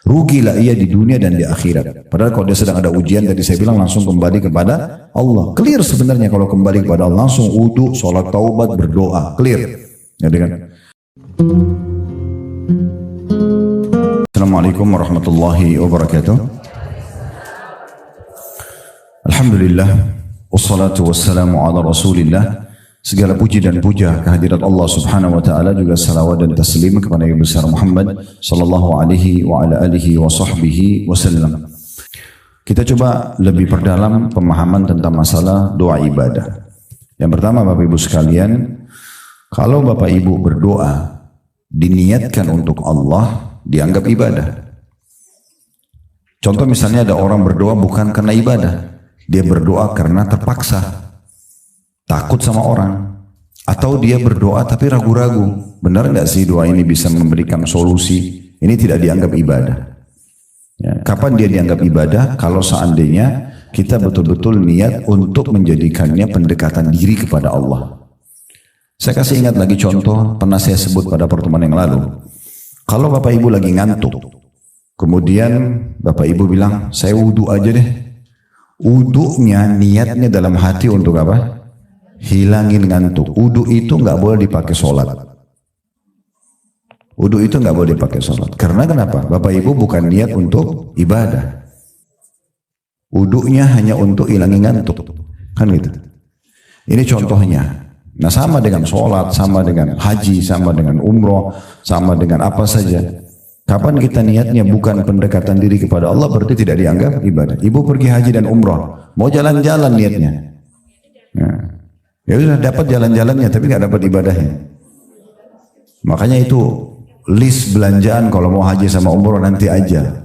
rugilah ia di dunia dan di akhirat. Padahal kalau dia sedang ada ujian, tadi saya bilang langsung kembali kepada Allah. Clear sebenarnya kalau kembali kepada Allah, langsung wudu, sholat taubat, berdoa, clear. Ya, dengan. Assalamualaikum warahmatullahi wabarakatuh. Alhamdulillah, wassalatu wassalamu ala rasulillah. Segala puji dan puja kehadirat Allah subhanahu wa ta'ala, juga salawat dan taslim kepada Nabi besar Muhammad sallallahu alaihi wa ala alihi wa sahbihi wasallam. Kita coba lebih perdalam pemahaman tentang masalah doa ibadah. Yang pertama, Bapak Ibu sekalian, kalau Bapak Ibu berdoa diniatkan untuk Allah, dianggap ibadah. Contoh misalnya ada orang berdoa bukan karena ibadah, dia berdoa karena terpaksa, takut sama orang, atau dia berdoa tapi ragu-ragu, benar nggak sih doa ini bisa memberikan solusi? Ini tidak dianggap ibadah. Ya, kapan dia dianggap ibadah? Kalau seandainya kita betul-betul niat untuk menjadikannya pendekatan diri kepada Allah. Saya kasih ingat lagi contoh, pernah saya sebut pada pertemuan yang lalu. Kalau Bapak Ibu lagi ngantuk, kemudian Bapak Ibu bilang, saya wudu aja deh. Wudunya niatnya dalam hati untuk apa? Hilangin ngantuk. Wudu itu nggak boleh dipakai sholat. Wudu itu nggak boleh dipakai sholat. Karena kenapa? Bapak Ibu bukan niat untuk ibadah. Wudunya hanya untuk hilangin ngantuk, kan gitu. Ini contohnya. Nah, sama dengan sholat, sama dengan haji, sama dengan umroh, sama dengan apa saja. Kapan kita niatnya bukan pendekatan diri kepada Allah, berarti tidak dianggap ibadah. Ibu pergi haji dan umroh, mau jalan-jalan niatnya. Nah, ya sudah dapat jalan-jalannya, tapi nggak dapat ibadahnya. Makanya itu list belanjaan kalau mau haji sama umroh nanti aja.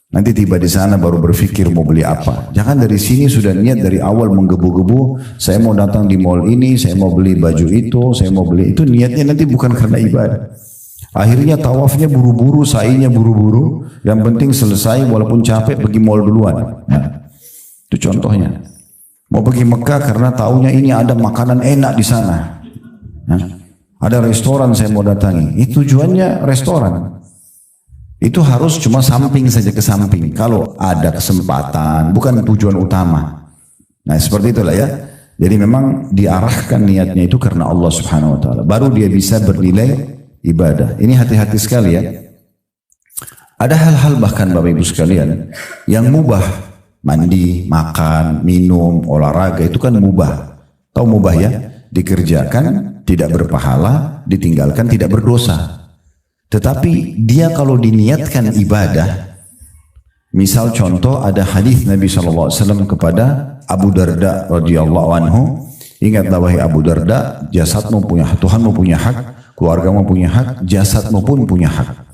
Nanti tiba di sana baru berpikir mau beli apa. Jangan dari sini sudah niat dari awal menggebu-gebu. Saya mau datang di mall ini, saya mau beli baju itu, saya mau beli itu. Niatnya nanti bukan karena ibadah. Akhirnya tawafnya buru-buru, sa'inya buru-buru. Yang penting selesai walaupun capek pergi mall duluan. Nah, itu contohnya. Mau pergi Mekah karena taunya ini ada makanan enak di sana. Nah, ada restoran saya mau datangi. Itu tujuannya restoran. Itu harus cuma samping saja, ke samping. Kalau ada kesempatan, bukan tujuan utama. Nah, seperti itulah ya. Jadi memang diarahkan niatnya itu karena Allah subhanahu wa ta'ala. Baru dia bisa bernilai ibadah. Ini hati-hati sekali ya. Ada hal-hal bahkan Bapak Ibu sekalian yang mubah. Mandi, makan, minum, olahraga itu kan mubah. Tahu mubah ya? Dikerjakan, tidak berpahala, ditinggalkan, tidak berdosa. Tetapi dia kalau diniatkan ibadah, misal contoh ada hadis Nabi SAW kepada Abu Darda radhiyallahu anhu, ingatlah wahai Abu Darda, jasadmu punya hak, Tuhanmu punya hak, keluargamu punya hak, jasadmu pun punya hak.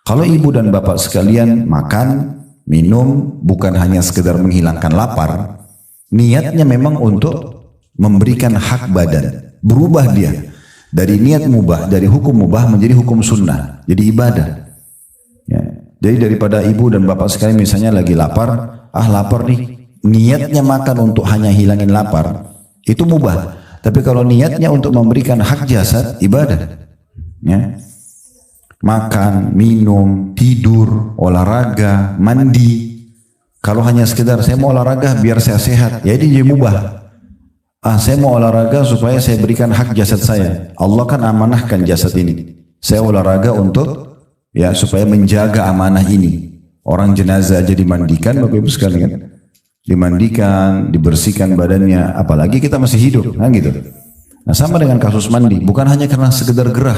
Kalau ibu dan bapak sekalian makan, minum, bukan hanya sekedar menghilangkan lapar, niatnya memang untuk memberikan hak badan, berubah dia. Dari niat mubah, dari hukum mubah menjadi hukum sunnah, jadi ibadah. Ya. Jadi daripada ibu dan bapak sekalian misalnya lagi lapar, lapar nih, niatnya makan untuk hanya hilangin lapar, itu mubah. Tapi kalau niatnya untuk memberikan hak jasad, ibadah. Ya. Makan, minum, tidur, olahraga, mandi. Kalau hanya sekedar saya mau olahraga biar saya sehat, ya ini jadi mubah. Saya mau olahraga supaya saya berikan hak jasad saya. Allah kan amanahkan jasad ini. Saya olahraga untuk ya supaya menjaga amanah ini. Orang jenazah aja dimandikan, Bapak Ibu sekalian. Dimandikan, dibersihkan badannya, apalagi kita masih hidup, kan gitu. Nah, sama dengan kasus mandi, bukan hanya karena sekedar gerah.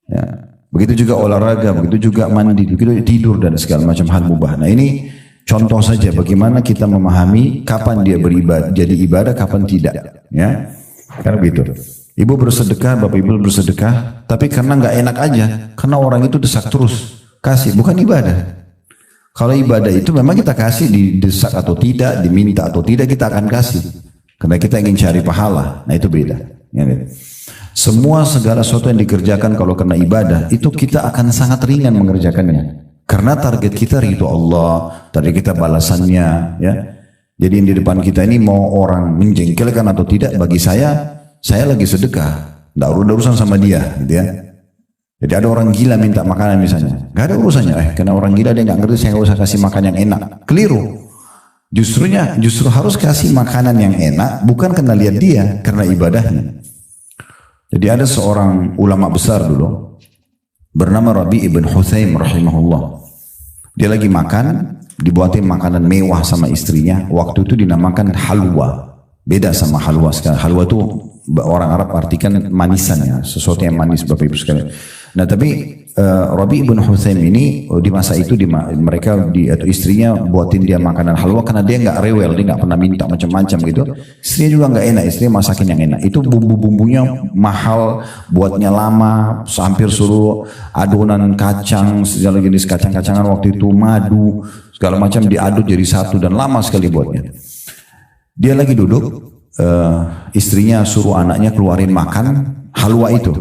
Ya, begitu juga olahraga, begitu juga mandi, begitu tidur dan segala macam hal mubah. Nah, ini contoh saja bagaimana kita memahami kapan dia beribadah, jadi ibadah, kapan tidak. Ya, karena begitu. Ibu bersedekah, bapak ibu bersedekah, tapi karena nggak enak aja, karena orang itu desak terus, kasih, bukan ibadah. Kalau ibadah itu memang kita kasih, didesak atau tidak, diminta atau tidak, kita akan kasih. Karena kita ingin cari pahala, nah itu beda. Ya, semua segala sesuatu yang dikerjakan kalau karena ibadah, itu kita akan sangat ringan mengerjakannya. Karena target kita ridho Allah, target kita balasannya, ya. Jadi di depan kita ini mau orang menjengkelkan atau tidak, bagi saya lagi sedekah, tidak urusan sama dia, gitu ya. Jadi ada orang gila minta makanan misalnya, gak ada urusannya. Karena orang gila dia nggak ngerti, saya nggak usah kasih makan yang enak. Keliru. Justru harus kasih makanan yang enak, bukan karena lihat dia, karena ibadahnya. Jadi ada seorang ulama besar dulu, bernama Rabi ibn Huthaim rahimahullah. Dia lagi makan, dibuatin makanan mewah sama istrinya. Waktu itu dinamakan halwa. Beda sama halwa sekarang. Halwa itu orang Arab artikan manisan ya, sesuatu yang manis Bapak Ibu sekalian. Nah tapi Rabi ibn Huthaim ini di masa itu atau istrinya buatin dia makanan halwa karena dia nggak rewel, dia nggak pernah minta macam-macam gitu. Istrinya juga nggak enak, istrinya masakin yang enak. Itu bumbu-bumbunya mahal, buatnya lama, hampir suruh adonan kacang, segala jenis kacang-kacangan waktu itu, madu, segala macam diaduk jadi satu dan lama sekali buatnya. Dia lagi duduk, istrinya suruh anaknya keluarin makan halwa itu,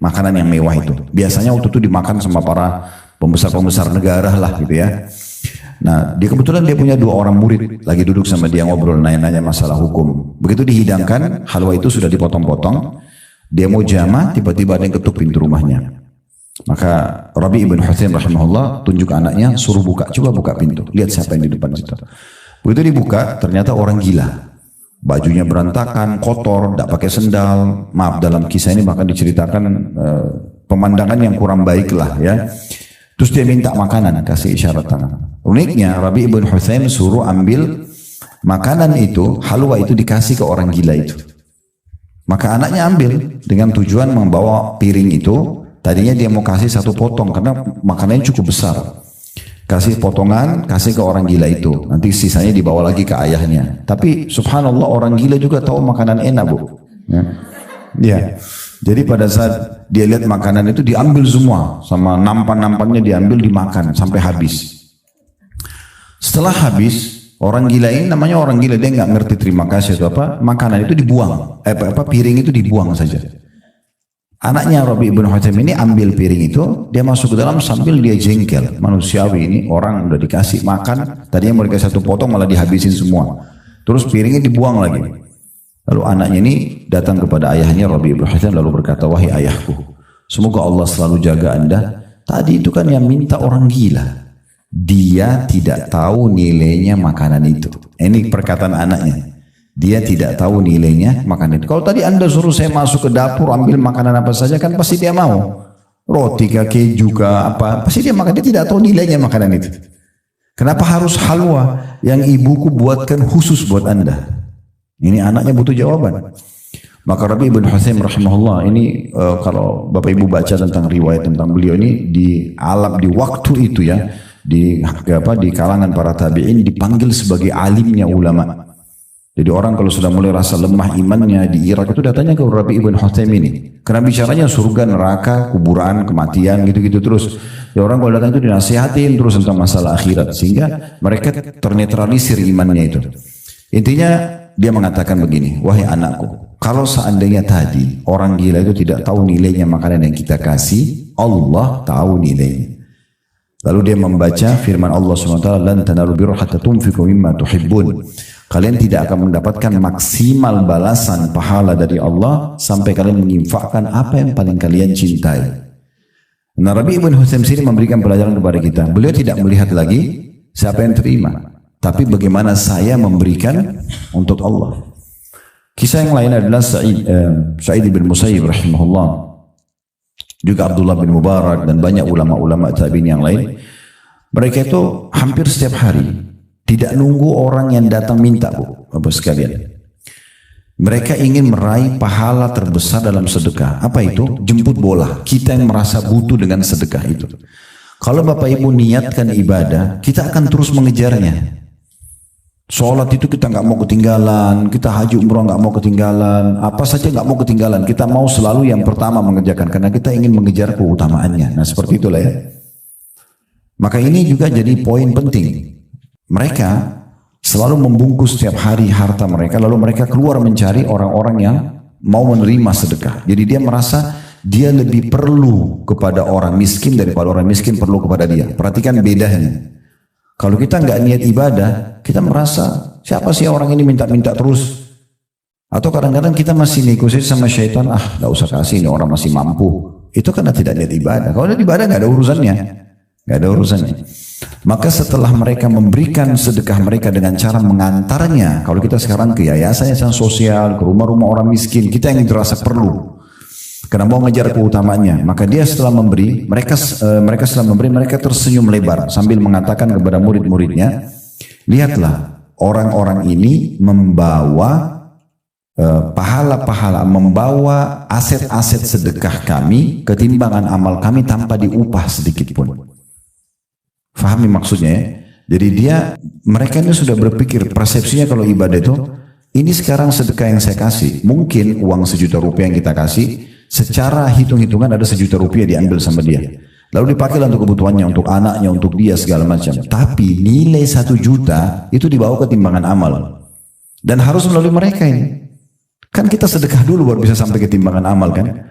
makanan yang mewah itu. Biasanya waktu itu dimakan sama para pembesar-pembesar negara lah gitu ya. Nah, kebetulan dia punya 2 orang murid lagi duduk sama dia ngobrol, nanya-nanya masalah hukum. Begitu dihidangkan, halwa itu sudah dipotong-potong. Dia mau jama, tiba-tiba ada yang ketuk pintu rumahnya. Maka Rabi ibn Huthaim rahimahullah tunjuk anaknya, suruh buka, coba buka pintu, lihat siapa yang di depan situ. Begitu dibuka, ternyata orang gila. Bajunya berantakan, kotor, tidak pakai sendal. Maaf, dalam kisah ini bahkan diceritakan pemandangan yang kurang baik lah ya. Terus dia minta makanan, kasih isyarat tangan. Uniknya, Rabi ibn Huthaim suruh ambil makanan itu, halwa itu dikasih ke orang gila itu. Maka anaknya ambil dengan tujuan membawa piring itu. Tadinya dia mau kasih 1 potong karena makanannya cukup besar. Kasih potongan, kasih ke orang gila itu. Nanti sisanya dibawa lagi ke ayahnya. Tapi subhanallah orang gila juga tahu makanan enak Bu. Ya. Jadi pada saat dia lihat makanan itu diambil semua. Sama nampan-nampannya diambil dimakan sampai habis. Setelah habis, orang gila ini namanya orang gila. Dia nggak ngerti terima kasih atau apa. Makanan itu dibuang. Piring itu dibuang saja. Anaknya Rabi ibn Huthaim ini ambil piring itu, dia masuk ke dalam sambil dia jengkel. Manusiawi ini, orang udah dikasih makan, tadinya mau dikasih 1 potong malah dihabisin semua. Terus piringnya dibuang lagi. Lalu anaknya ini datang kepada ayahnya Rabi ibn Huthaim lalu berkata, wahai ayahku, semoga Allah selalu jaga anda. Tadi itu kan yang minta orang gila. Dia tidak tahu nilainya makanan itu. Ini perkataan anaknya. Dia tidak tahu nilainya makanan itu. Kalau tadi anda suruh saya masuk ke dapur ambil makanan apa saja kan pasti dia mau. Roti kah, keju kah, apa. Pasti dia makan. Dia tidak tahu nilainya makanan itu. Kenapa harus halwa yang ibuku buatkan khusus buat anda? Ini anaknya butuh jawaban. Maka Rabi ibn Huthaim rahimahullah ini kalau Bapak Ibu baca tentang riwayat tentang beliau ini di waktu itu ya. Di kalangan para tabi'in dipanggil sebagai alimnya ulama. Jadi orang kalau sudah mulai rasa lemah imannya di Irak itu datanya ke Rabi ibn Huthaim ini. Karena bicaranya surga, neraka, kuburan, kematian gitu-gitu terus. Ya orang kalau datang itu dinasihatin terus tentang masalah akhirat. Sehingga mereka ternetralisir imannya itu. Intinya dia mengatakan begini, wahai anakku, kalau seandainya tadi orang gila itu tidak tahu nilainya makanan yang kita kasih, Allah tahu nilainya. Lalu dia membaca firman Allah SWT, lan tanalu birra hatta tunfiqu mimma tuhibbun. Kalian tidak akan mendapatkan maksimal balasan pahala dari Allah sampai kalian menginfakkan apa yang paling kalian cintai. Nah, Rabi ibn Huthaim sini memberikan pelajaran kepada kita. Beliau tidak melihat lagi siapa yang terima, tapi bagaimana saya memberikan untuk Allah. Kisah yang lain adalah Sa'id bin Musayyib rahimahullah, juga Abdullah bin Mubarak dan banyak ulama-ulama tabi'in yang lain. Mereka itu hampir setiap hari tidak nunggu orang yang datang minta Bapak sekalian. Mereka ingin meraih pahala terbesar dalam sedekah. Apa itu? Jemput bola. Kita yang merasa butuh dengan sedekah itu. Kalau Bapak Ibu niatkan ibadah, kita akan terus mengejarnya. Sholat itu kita nggak mau ketinggalan, kita haji umroh nggak mau ketinggalan, apa saja nggak mau ketinggalan. Kita mau selalu yang pertama mengerjakan karena kita ingin mengejar keutamaannya. Nah seperti itulah ya. Maka ini juga jadi poin penting. Mereka selalu membungkus setiap hari harta mereka, lalu mereka keluar mencari orang-orang yang mau menerima sedekah. Jadi dia merasa dia lebih perlu kepada orang miskin daripada orang miskin perlu kepada dia. Perhatikan bedanya. Kalau kita nggak niat ibadah, kita merasa siapa sih orang ini minta-minta terus? Atau kadang-kadang kita masih negosiasi sama syaitan, nggak usah kasih, ini orang masih mampu. Itu karena tidak niat ibadah. Kalau niat ibadah nggak ada urusannya, nggak ada urusannya. Maka setelah mereka memberikan sedekah mereka dengan cara mengantarnya, kalau kita sekarang ke yayasan sosial, ke rumah-rumah orang miskin, kita yang dirasa perlu, karena mau ngejar keutamaannya, maka dia setelah memberi, mereka setelah memberi, mereka tersenyum lebar sambil mengatakan kepada murid-muridnya, lihatlah orang-orang ini membawa pahala-pahala, membawa aset-aset sedekah kami, ketimbangan amal kami tanpa diupah sedikit pun. Fahami maksudnya ya? Jadi mereka ini sudah berpikir, persepsinya kalau ibadah itu, ini sekarang sedekah yang saya kasih, mungkin uang 1 juta rupiah yang kita kasih, secara hitung-hitungan ada 1 juta rupiah diambil sama dia. Lalu dipakailah untuk kebutuhannya, untuk anaknya, untuk dia segala macam. Tapi nilai 1 juta itu dibawa ke timbangan amal. Dan harus melalui mereka ini. Kan kita sedekah dulu baru bisa sampai ke timbangan amal kan.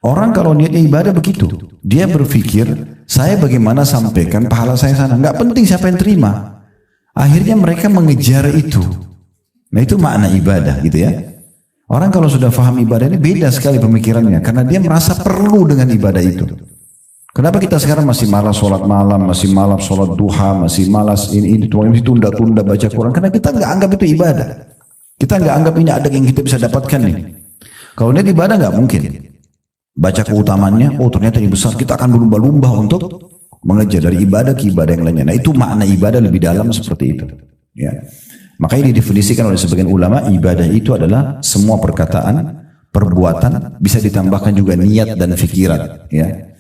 Orang kalau niatnya ibadah begitu. Dia berpikir, saya bagaimana sampaikan pahala saya sana. Nggak penting siapa yang terima. Akhirnya mereka mengejar itu. Nah itu makna ibadah gitu ya. Orang kalau sudah paham ibadah ini beda sekali pemikirannya. Karena dia merasa perlu dengan ibadah itu. Kenapa kita sekarang masih malas sholat malam, masih malas sholat duha, masih malas ini tunda-tunda baca Quran? Karena kita nggak anggap itu ibadah. Kita nggak anggap ini ada yang kita bisa dapatkan nih. Kalau ini ibadah nggak mungkin. Baca keutamaannya, oh ternyata ini besar, kita akan berlumba-lumba untuk mengejar dari ibadah ke ibadah yang lainnya. Nah itu makna ibadah lebih dalam seperti itu. Ya. Makanya didefinisikan oleh sebagian ulama, ibadah itu adalah semua perkataan, perbuatan, bisa ditambahkan juga niat dan fikiran. Ya.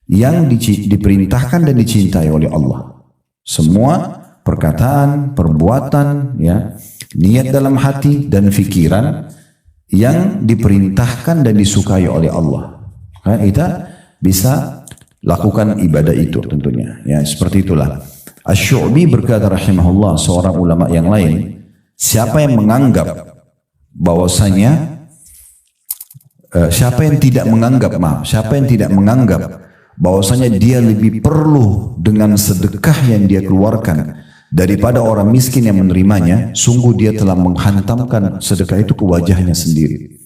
Yang diperintahkan dan dicintai oleh Allah. Semua perkataan, perbuatan, ya, niat dalam hati dan fikiran yang diperintahkan dan disukai oleh Allah. Kita bisa lakukan ibadah itu tentunya. Ya, seperti itulah. Asy-Syu'bi berkata rahimahullah, seorang ulama yang lain, siapa yang menganggap bahwasanya siapa yang tidak menganggap bahwasanya dia lebih perlu dengan sedekah yang dia keluarkan daripada orang miskin yang menerimanya, sungguh dia telah menghantamkan sedekah itu ke wajahnya sendiri.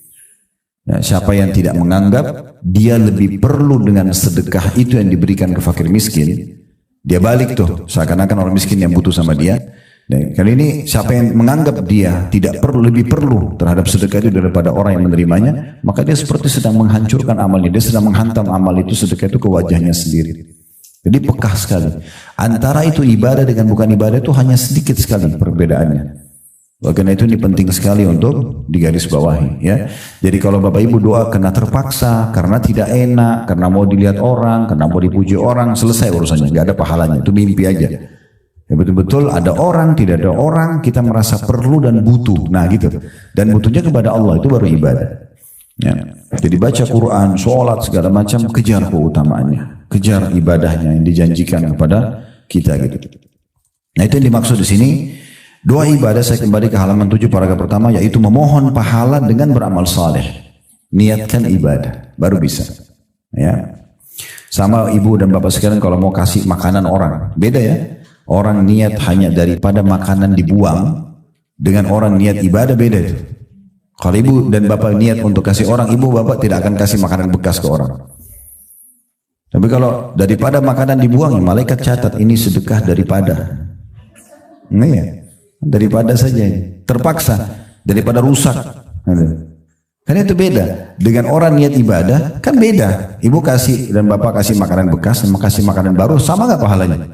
Ya, siapa yang tidak menganggap dia lebih perlu dengan sedekah itu yang diberikan ke fakir miskin, dia balik tuh seakan-akan orang miskin yang butuh sama dia. Dan kali ini siapa yang menganggap dia tidak perlu, lebih perlu terhadap sedekah itu daripada orang yang menerimanya, maka dia seperti sedang menghancurkan amalnya, dia sedang menghantam amal itu, sedekah itu ke wajahnya sendiri. Jadi pekah sekali. Antara itu ibadah dengan bukan ibadah itu hanya sedikit sekali perbedaannya. Karena itu ini penting sekali untuk digarisbawahi. Ya. Jadi kalau Bapak Ibu doa karena terpaksa, karena tidak enak, karena mau dilihat orang, karena mau dipuji orang, selesai urusannya, nggak ada pahalanya. Itu mimpi aja. Ya, betul-betul ada orang, tidak ada orang, kita merasa perlu dan butuh. Nah gitu. Dan butuhnya kepada Allah, itu baru ibadah. Ya. Jadi baca Quran, sholat, segala macam, kejar keutamaannya. Kejar ibadahnya yang dijanjikan kepada kita gitu. Nah itu yang dimaksud di sini. Doa ibadah, saya kembali ke halaman 7 paragraf pertama, yaitu memohon pahala dengan beramal saleh. Niatkan ibadah, baru bisa. Ya. Sama ibu dan bapak sekalian kalau mau kasih makanan orang, beda ya. Orang niat hanya daripada makanan dibuang, dengan orang niat ibadah beda itu. Kalau ibu dan bapak niat untuk kasih orang, ibu bapak tidak akan kasih makanan bekas ke orang. Tapi kalau daripada makanan dibuang, malaikat catat ini sedekah daripada. Nah ya. Daripada saja terpaksa, daripada rusak. Karena itu beda. Dengan orang niat ibadah kan beda. Ibu kasih dan bapak kasih makanan bekas sama kasih makanan baru, sama nggak pahalanya?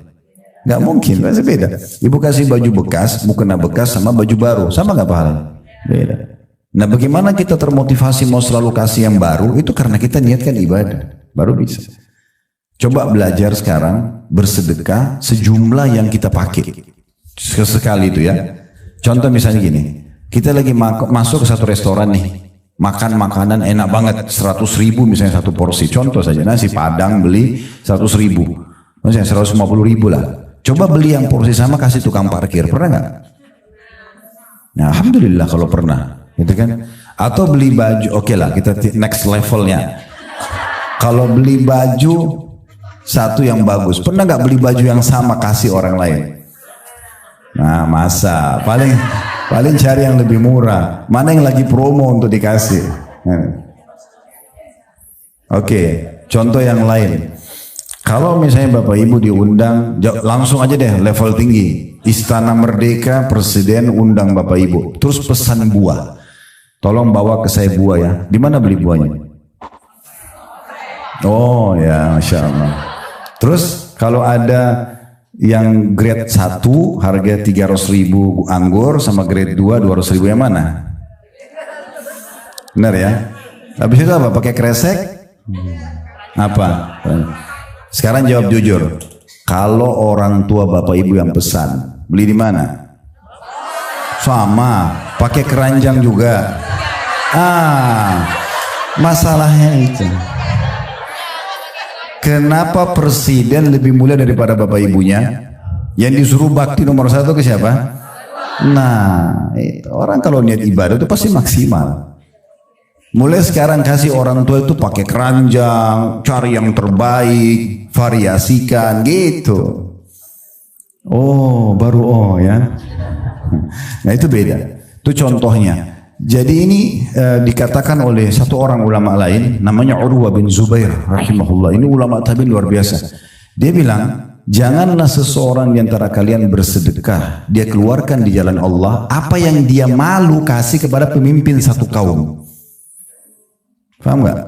Nggak mungkin, pasti beda. Ibu kasih baju bekas, mukena bekas sama baju baru, sama nggak pahalanya? Beda. Nah bagaimana kita termotivasi mau selalu kasih yang baru? Itu karena kita niatkan ibadah, baru bisa. Coba belajar sekarang bersedekah sejumlah yang kita pakai. Sesekali itu ya. Contoh misalnya gini, kita lagi masuk ke satu restoran nih, makan makanan enak banget, 100.000 misalnya satu porsi. Contoh saja, nasi padang beli 100.000, misalnya 150.000 lah. Coba beli yang porsi sama kasih tukang parkir, pernah nggak? Nah, alhamdulillah kalau pernah, gitu kan? Atau beli baju, oke lah, kita next levelnya. Kalau beli baju satu yang bagus, pernah nggak beli baju yang sama kasih orang lain? Nah masa paling cari yang lebih murah, mana yang lagi promo untuk dikasih. Oke. Contoh yang lain. Kalau misalnya Bapak Ibu diundang, langsung aja deh level tinggi. Istana Merdeka, Presiden undang Bapak Ibu. Terus pesan buah. Tolong bawa ke saya buah ya. Di mana beli buahnya? Oh ya, Masya Allah. Terus kalau ada yang grade 1 harga 300.000 anggur sama grade 2 200.000 yang mana? Benar ya? Habis itu apa? Pakai kresek? Apa? Sekarang jawab jujur. Kalau orang tua Bapak Ibu yang pesan, beli di mana? Sama, pakai keranjang juga. Masalahnya itu. Kenapa presiden lebih mulia daripada Bapak Ibunya? Yang disuruh bakti nomor 1 ke siapa? Nah, orang kalau niat ibadah itu pasti maksimal. Mulai sekarang kasih orang tua itu pakai keranjang, cari yang terbaik, variasikan gitu. Oh, baru ya. Nah itu beda. Itu contohnya. Jadi ini dikatakan oleh satu orang ulama lain, namanya Urwah bin Zubair rahimahullah. Ini ulama tabi'in luar biasa. Dia bilang, janganlah seseorang di antara kalian bersedekah, dia keluarkan di jalan Allah apa yang dia malu kasih kepada pemimpin satu kaum. Paham nggak?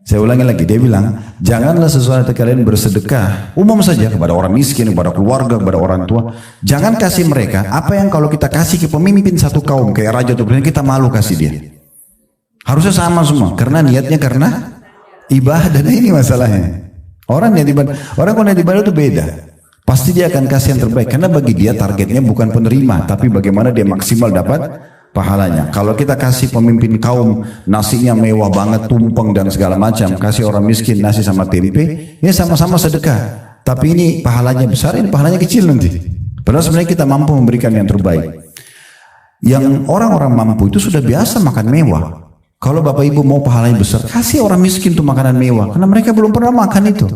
Saya ulangi lagi, dia bilang, janganlah sesuatu kalian bersedekah, umum saja kepada orang miskin, kepada keluarga, kepada orang tua. Jangan kasih mereka apa yang kalau kita kasih ke pemimpin satu kaum, kayak raja atau presiden, kita malu kasih dia. Harusnya sama semua, karena niatnya karena ibadah. Dan ini masalahnya. Orang kalau niat ibadah itu beda. Pasti dia akan kasih yang terbaik, karena bagi dia targetnya bukan penerima, tapi bagaimana dia maksimal dapat pahalanya. Kalau kita kasih pemimpin kaum nasinya mewah banget, tumpeng dan segala macam, kasih orang miskin nasi sama tempe, ya sama-sama sedekah. Tapi ini pahalanya besar, ini pahalanya kecil nanti. Padahal sebenarnya kita mampu memberikan yang terbaik. Yang orang-orang mampu itu sudah biasa makan mewah. Kalau Bapak Ibu mau pahalanya besar, kasih orang miskin tuh makanan mewah, karena mereka belum pernah makan itu.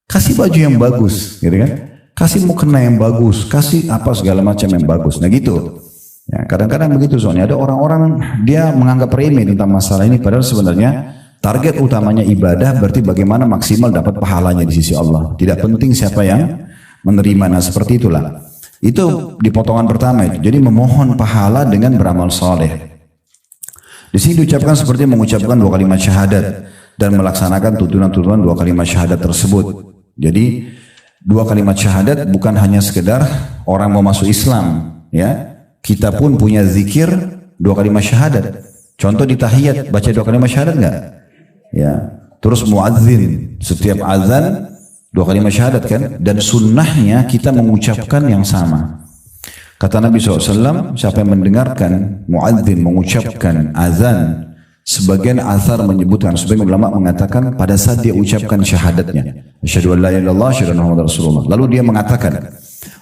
Kasih baju yang bagus, gitu kan? Kasih mukena yang bagus, kasih apa segala macam yang bagus. Nah gitu. Ya, kadang-kadang begitu soalnya ada orang-orang dia menganggap remeh tentang masalah ini, padahal sebenarnya target utamanya ibadah, berarti bagaimana maksimal dapat pahalanya di sisi Allah. Tidak penting siapa yang menerima. Nah seperti itulah. Itu di potongan pertama itu. Jadi memohon pahala dengan beramal saleh. Di sini diucapkan seperti mengucapkan 2 kalimat syahadat dan melaksanakan tuntunan-tuntunan 2 kalimat syahadat tersebut. Jadi 2 kalimat syahadat bukan hanya sekedar orang mau masuk Islam, ya. Kita pun punya zikir 2 kalimat syahadat. Contoh di tahiyat baca 2 kalimat syahadat enggak? Ya. Terus muadzin setiap azan 2 kalimat syahadat kan? Dan sunnahnya kita mengucapkan yang sama. Kata Nabi SAW, siapa yang mendengarkan muadzin mengucapkan azan, sebagian athar menyebutkan, sebagian ulama mengatakan pada saat dia ucapkan syahadatnya, asyhadu an la ilaha illallah, asyhadu anna muhammadar rasulullah. Lalu dia mengatakan,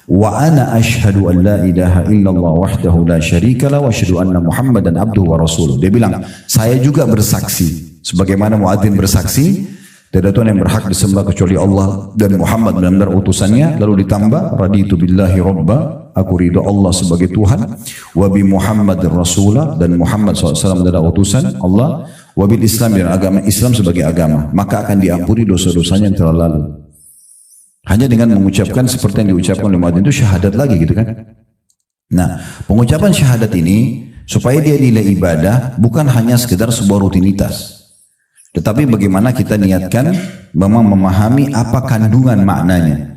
wa ana asyhadu an la ilaha illallah wahdahu la syarika lahu wa asyhadu anna muhammadan abduhu wa rasuluh. Dia bilang, saya juga bersaksi sebagaimana muadzin bersaksi tidak ada Tuhan yang berhak disembah kecuali Allah dan Muhammad benar-benar utusannya. Lalu ditambah, raditu billahi rabba, aku ridho Allah sebagai Tuhan, wa bi Muhammadir rasulah, dan Muhammad SAW adalah utusan Allah, wa bil Islam, dan agama Islam sebagai agama, maka akan diampuni dosa-dosanya yang telah lalu. Hanya dengan mengucapkan seperti yang diucapkan oleh muadzin itu syahadat lagi gitu kan. Nah, pengucapan syahadat ini supaya dia nilai ibadah bukan hanya sekedar sebuah rutinitas, tetapi bagaimana kita niatkan memang memahami apa kandungan maknanya.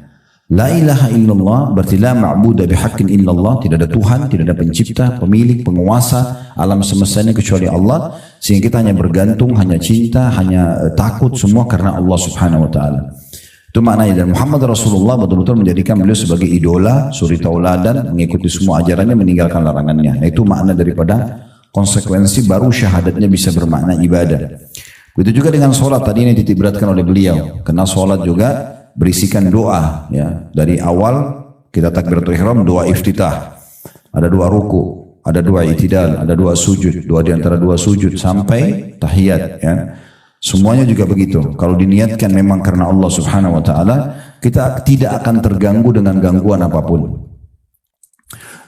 La ilaha illallah berarti la ma'budu bihaqqin illallah, tidak ada Tuhan, tidak ada pencipta, pemilik, penguasa alam semesta ini kecuali Allah, sehingga kita hanya bergantung, hanya cinta, hanya takut semua karena Allah Subhanahu wa taala. Itu maknanya. Dan Muhammad Rasulullah betul-betul menjadikan beliau sebagai idola, suri tauladan, mengikuti semua ajarannya, meninggalkan larangannya. Nah, itu makna daripada konsekuensi baru syahadatnya bisa bermakna ibadah. Begitu juga dengan sholat tadi ini dititipberatkan oleh beliau. Karena sholat juga berisikan doa, ya. Dari awal kita takbiratul ihram, doa iftitah. Ada 2 ruku, ada 2 i'tidal, ada 2 sujud, 2 di antara 2 sujud sampai tahiyat, ya. Semuanya juga begitu. Kalau diniatkan memang karena Allah Subhanahu wa taala, kita tidak akan terganggu dengan gangguan apapun.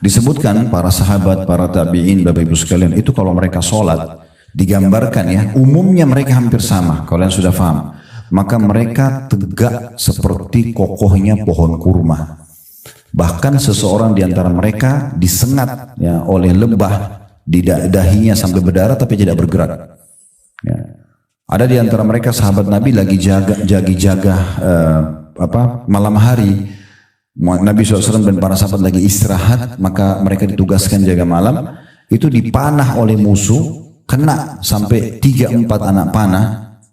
Disebutkan para sahabat, para tabi'in, Bapak Ibu sekalian, itu kalau mereka sholat digambarkan ya, umumnya mereka hampir sama. Kalian sudah paham. maka mereka tegak seperti kokohnya pohon kurma. Bahkan seseorang di antara mereka disengat ya, oleh lebah di dahinya sampai berdarah tapi tidak bergerak. Ya. Ada di antara mereka sahabat Nabi lagi jaga malam hari. Nabi SAW dan para sahabat lagi istirahat, maka mereka ditugaskan jaga malam. Itu dipanah oleh musuh, kena sampai 3-4 anak panah.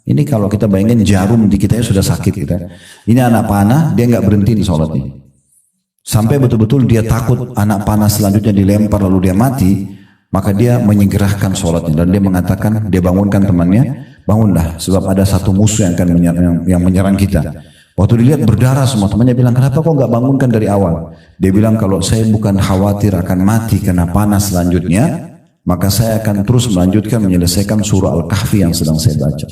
Ini kalau kita bayangin jarum di kita sudah sakit kita. Ini anak panah, dia nggak berhenti di sholatnya. Sampai betul-betul dia takut anak panah selanjutnya dilempar lalu dia mati, maka dia menyegerakan sholatnya dan dia mengatakan, dia bangunkan temannya, bangunlah sebab ada satu musuh yang akan menyerang kita. Waktu dilihat berdarah semua, temannya bilang, kenapa kok nggak bangunkan dari awal? Dia bilang, kalau saya bukan khawatir akan mati kena panas selanjutnya, maka saya akan terus melanjutkan menyelesaikan surah Al-Kahfi yang sedang saya baca.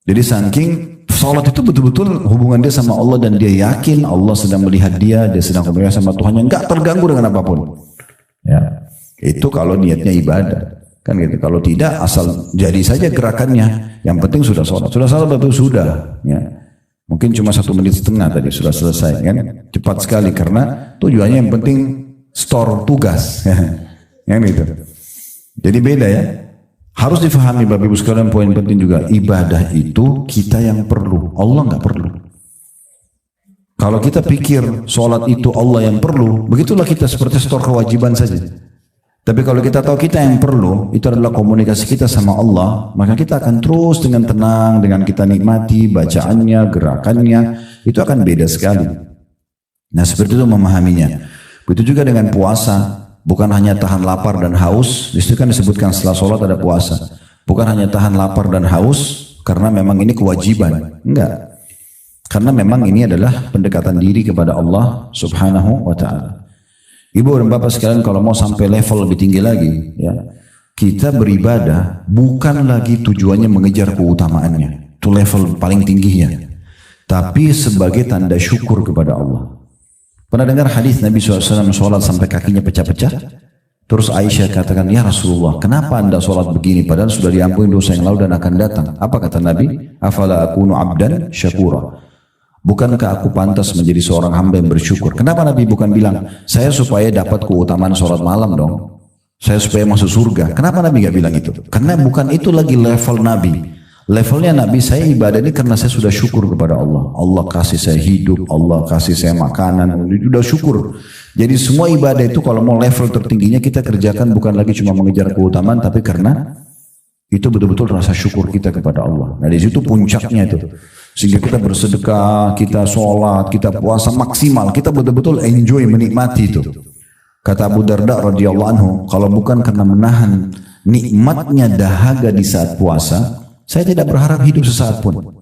Jadi saking sholat itu betul-betul hubungan dia sama Allah dan dia yakin Allah sedang melihat dia sedang komunikasi sama Tuhan yang nggak terganggu dengan apapun. Ya, itu kalau niatnya ibadah. Kan gitu. Kalau tidak, asal jadi saja gerakannya. Yang penting sudah sholat. Sudah sholat betul sudah. Ya. Mungkin cuma 1,5 menit tadi sudah selesai kan, cepat sekali karena tujuannya yang penting store tugas, ya gitu. Jadi beda ya, harus difahami Bapak Ibu sekalian. Poin penting juga, ibadah itu kita yang perlu, Allah nggak perlu. Kalau kita pikir sholat itu Allah yang perlu, begitulah kita seperti store kewajiban saja. Tapi kalau kita tahu kita yang perlu, itu adalah komunikasi kita sama Allah, maka kita akan terus dengan tenang, dengan kita nikmati bacaannya, gerakannya, itu akan beda sekali. Nah seperti itu memahaminya. Begitu juga dengan puasa, bukan hanya tahan lapar dan haus, di situ kan disebutkan setelah sholat ada puasa. Bukan hanya tahan lapar dan haus, karena memang ini kewajiban. Enggak. Karena memang ini adalah pendekatan diri kepada Allah subhanahu wa ta'ala. Ibu dan bapak sekalian, kalau mau sampai level lebih tinggi lagi, ya, kita beribadah bukan lagi tujuannya mengejar keutamaannya, itu level paling tingginya, tapi sebagai tanda syukur kepada Allah. Pernah dengar hadis Nabi SAW sholat sampai kakinya pecah-pecah? Terus Aisyah katakan, ya Rasulullah, kenapa anda sholat begini padahal sudah diampuni dosa yang lalu dan akan datang? Apa kata Nabi? Afala akunu abdan syakura. Bukankah aku pantas menjadi seorang hamba yang bersyukur? Kenapa Nabi bukan bilang, saya supaya dapat keutamaan sholat malam dong, saya supaya masuk surga? Kenapa Nabi gak bilang itu? Karena bukan itu lagi level Nabi. Levelnya Nabi, saya ibadah ini karena saya sudah syukur kepada Allah. Allah kasih saya hidup, Allah kasih saya makanan, sudah syukur. Jadi semua ibadah itu kalau mau level tertingginya kita kerjakan bukan lagi cuma mengejar keutamaan, tapi karena itu betul-betul rasa syukur kita kepada Allah. Nah di situ puncaknya itu. Sehingga kita bersedekah, kita sholat, kita puasa maksimal, kita betul-betul enjoy, menikmati itu. Kata Abu Darda radhiyallahu anhu, kalau bukan karena menahan nikmatnya dahaga di saat puasa, saya tidak berharap hidup sesaat pun.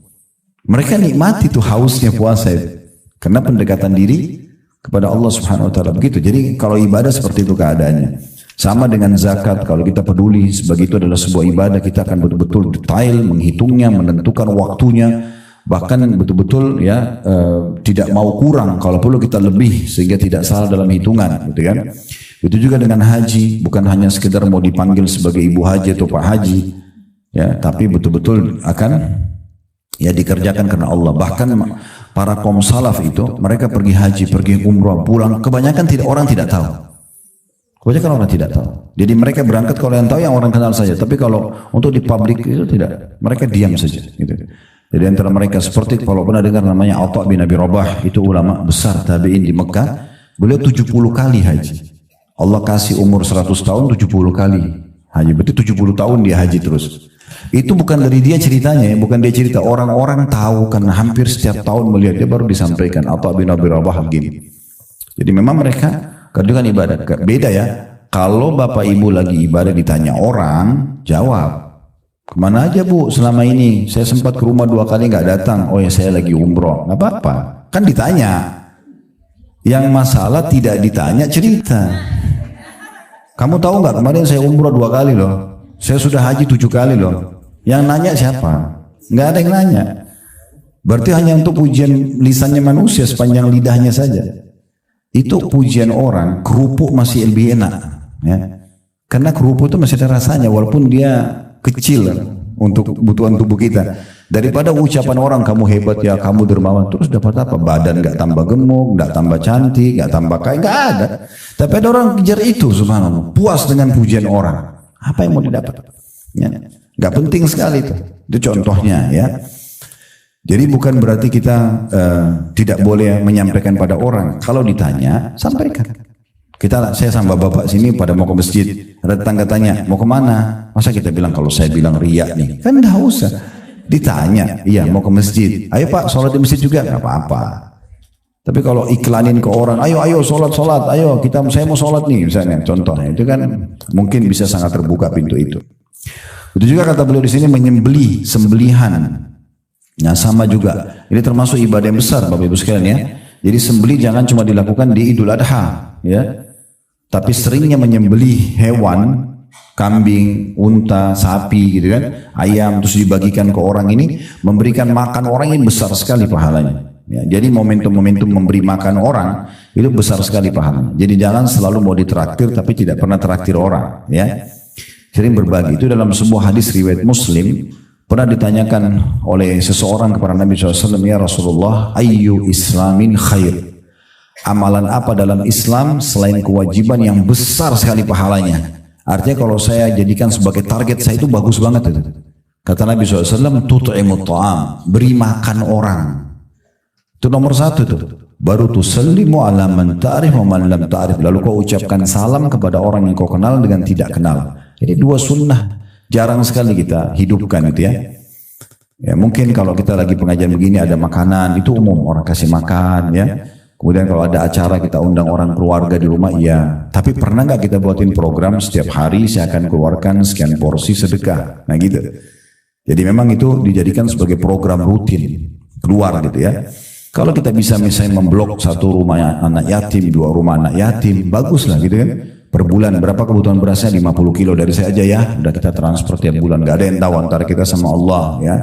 Mereka nikmati itu hausnya puasa itu. Karena pendekatan diri kepada Allah subhanahu wa ta'ala begitu. Jadi kalau ibadah seperti itu keadaannya. Sama dengan zakat, kalau kita peduli sebagai itu adalah sebuah ibadah, kita akan betul-betul detail menghitungnya, menentukan waktunya. Bahkan betul-betul ya tidak mau kurang, kalau perlu kita lebih sehingga tidak salah dalam hitungan, gitu kan. Itu juga dengan haji, bukan hanya sekedar mau dipanggil sebagai ibu haji atau pak haji, ya, tapi betul-betul akan ya dikerjakan karena Allah. Bahkan para kaum salaf itu mereka pergi haji, pergi umrah, pulang, kebanyakan orang tidak tahu. Kebanyakan orang tidak tahu. Jadi mereka berangkat, kalau yang tahu yang orang kenal saja. Tapi kalau untuk di publik itu tidak, mereka diam saja, gitu. Jadi antara mereka seperti kalau pernah dengar namanya Atha bin Abi Rabah, itu ulama besar tabi'in di Mekah, beliau 70 kali haji. Allah kasih umur 100 tahun 70 kali haji, berarti 70 tahun dia haji terus. Itu bukan dari dia ceritanya ya, bukan dia cerita, orang-orang tahu karena hampir setiap tahun melihat dia baru disampaikan Atha bin Abi Rabah begini. Jadi memang mereka kerjakan ibadah. Beda ya, kalau bapak ibu lagi ibadah ditanya orang, jawab. Kemana aja bu selama ini? Saya sempat ke rumah 2 kali nggak datang. Oh ya saya lagi umroh. Nggak apa-apa. Kan ditanya. Yang masalah tidak ditanya cerita. Kamu tahu nggak kemarin saya umroh 2 kali loh. Saya sudah haji 7 kali loh. Yang nanya siapa? Nggak ada yang nanya. Berarti hanya untuk pujian lisannya manusia sepanjang lidahnya saja. Itu pujian orang. Kerupuk masih lebih enak. Ya. Karena kerupuk itu masih ada rasanya walaupun dia kecil untuk kebutuhan tubuh kita. Daripada ucapan orang kamu hebat ya, kamu dermawan, terus dapat apa? Badan nggak tambah gemuk, nggak tambah cantik, nggak tambah kaya, nggak ada. Tapi ada orang kejar itu, subhanallah, puas dengan pujian orang. Apa yang mau didapat? Ya, nggak penting sekali itu. Itu contohnya ya. Jadi bukan berarti kita tidak boleh menyampaikan pada orang. Kalau ditanya, sampaikan. Saya sama bapak sini pada mau ke masjid, ada tetangga tanya, mau kemana? Masa kita bilang kalau saya bilang riak nih? Kan enggak usah. Ditanya, iya mau ke masjid. Ayo pak, sholat di masjid juga? Enggak apa-apa. Tapi kalau iklanin ke orang, ayo sholat, ayo saya mau sholat nih misalnya, contohnya itu kan mungkin bisa sangat terbuka pintu itu. Itu juga kata beliau di sini menyembelih, sembelihan. Nah sama juga, ini termasuk ibadah yang besar Bapak Ibu sekalian ya. Jadi sembelih jangan cuma dilakukan di Idul Adha ya. Tapi seringnya menyembelih hewan, kambing, unta, sapi gitu kan, ayam, terus dibagikan ke orang ini, memberikan makan orang ini besar sekali pahalanya. Ya, jadi momentum-momentum memberi makan orang itu besar sekali pahalanya. Jadi jangan selalu mau ditraktir tapi tidak pernah traktir orang. Ya, sering berbagi. Itu dalam sebuah hadis riwayat Muslim pernah ditanyakan oleh seseorang kepada Nabi SAW, ya Rasulullah, ayyu islamin khair. Amalan apa dalam Islam selain kewajiban yang besar sekali pahalanya? Artinya kalau saya jadikan sebagai target saya itu bagus banget itu. Kata Nabi SAW, tut'imut ta'am, beri makan orang. Itu nomor satu tuh. Baru tusallimu ala man ta'rif wa man lam ta'rif. Lalu kau ucapkan salam kepada orang yang kau kenal dengan tidak kenal. Ini dua sunnah jarang sekali kita hidupkan itu ya. Ya mungkin kalau kita lagi pengajian begini ada makanan, itu umum orang kasih makan ya. Kemudian kalau ada acara kita undang orang keluarga di rumah, iya. Tapi pernah nggak kita buatin program setiap hari saya akan keluarkan sekian porsi sedekah. Nah gitu. Jadi memang itu dijadikan sebagai program rutin keluar gitu ya. Kalau kita bisa misalnya memblok satu rumah anak yatim, dua rumah anak yatim, bagus lah gitu kan. Per bulan berapa kebutuhan berasnya? 50 kilo dari saya aja ya. Udah kita transfer tiap bulan. Gak ada yang tahu antara kita sama Allah ya.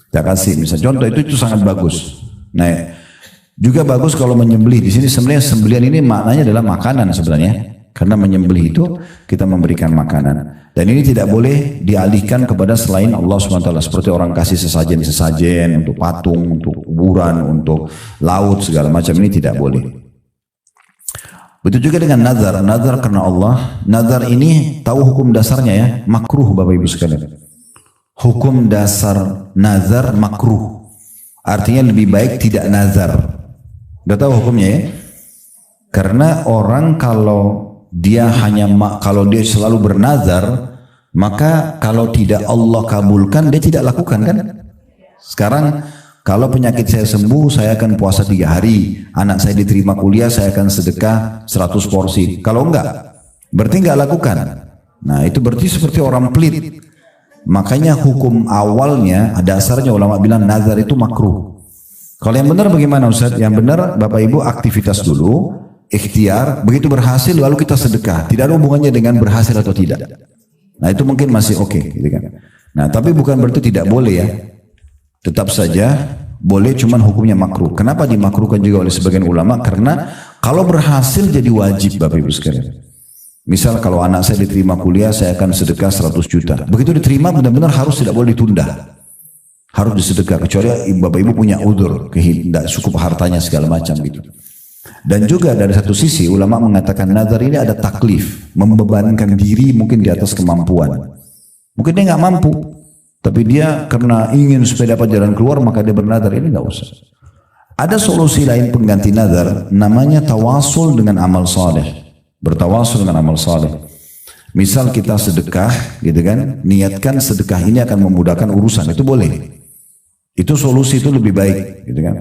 Kita kasih misalnya contoh itu sangat bagus. Nah juga bagus kalau menyembelih. Di sini sebenarnya sembelihan ini maknanya adalah makanan sebenarnya. Karena menyembelih itu kita memberikan makanan. Dan ini tidak boleh dialihkan kepada selain Allah SWT. Seperti orang kasih sesajen-sesajen untuk patung, untuk kuburan, untuk laut segala macam, ini tidak boleh. Begitu juga dengan nazar. Nazar karena Allah. Nazar ini tahu hukum dasarnya ya. Makruh Bapak Ibu sekalian. Hukum dasar nazar makruh. Artinya lebih baik tidak nazar. Udah tahu hukumnya ya? Karena orang kalau dia kalau dia selalu bernazar, maka kalau tidak Allah kabulkan dia tidak lakukan kan? Sekarang kalau penyakit saya sembuh saya akan puasa 3 hari, anak saya diterima kuliah saya akan sedekah 100 porsi. Kalau enggak, berarti enggak lakukan. Nah itu berarti seperti orang pelit. Makanya hukum awalnya dasarnya ulama bilang nazar itu makruh. Kalau yang benar bagaimana Ustaz? Yang benar Bapak Ibu aktivitas dulu, ikhtiar, begitu berhasil lalu kita sedekah. Tidak ada hubungannya dengan berhasil atau tidak. Nah itu mungkin masih oke, gitu kan. Nah tapi bukan berarti tidak boleh ya. Tetap saja boleh, cuman hukumnya makruh. Kenapa dimakruhkan juga oleh sebagian ulama? Karena kalau berhasil jadi wajib Bapak Ibu sekalian. Misal kalau anak saya diterima kuliah saya akan sedekah 100 juta. Begitu diterima benar-benar harus tidak boleh ditunda. Harus disedekah, kecuali Bapak Ibu punya udzur, tidak cukup hartanya segala macam gitu. Dan juga dari satu sisi ulama mengatakan nazar ini ada taklif, membebankan diri mungkin di atas kemampuan. Mungkin dia nggak mampu, tapi dia karena ingin supaya dapat jalan keluar maka dia bernazar, ini nggak usah. Ada solusi lain pengganti nazar, namanya tawasul dengan amal saleh. Bertawasul dengan amal saleh. Misal kita sedekah, gitu kan? Niatkan sedekah ini akan memudahkan urusan, itu boleh. Itu solusi itu lebih baik, gitu kan?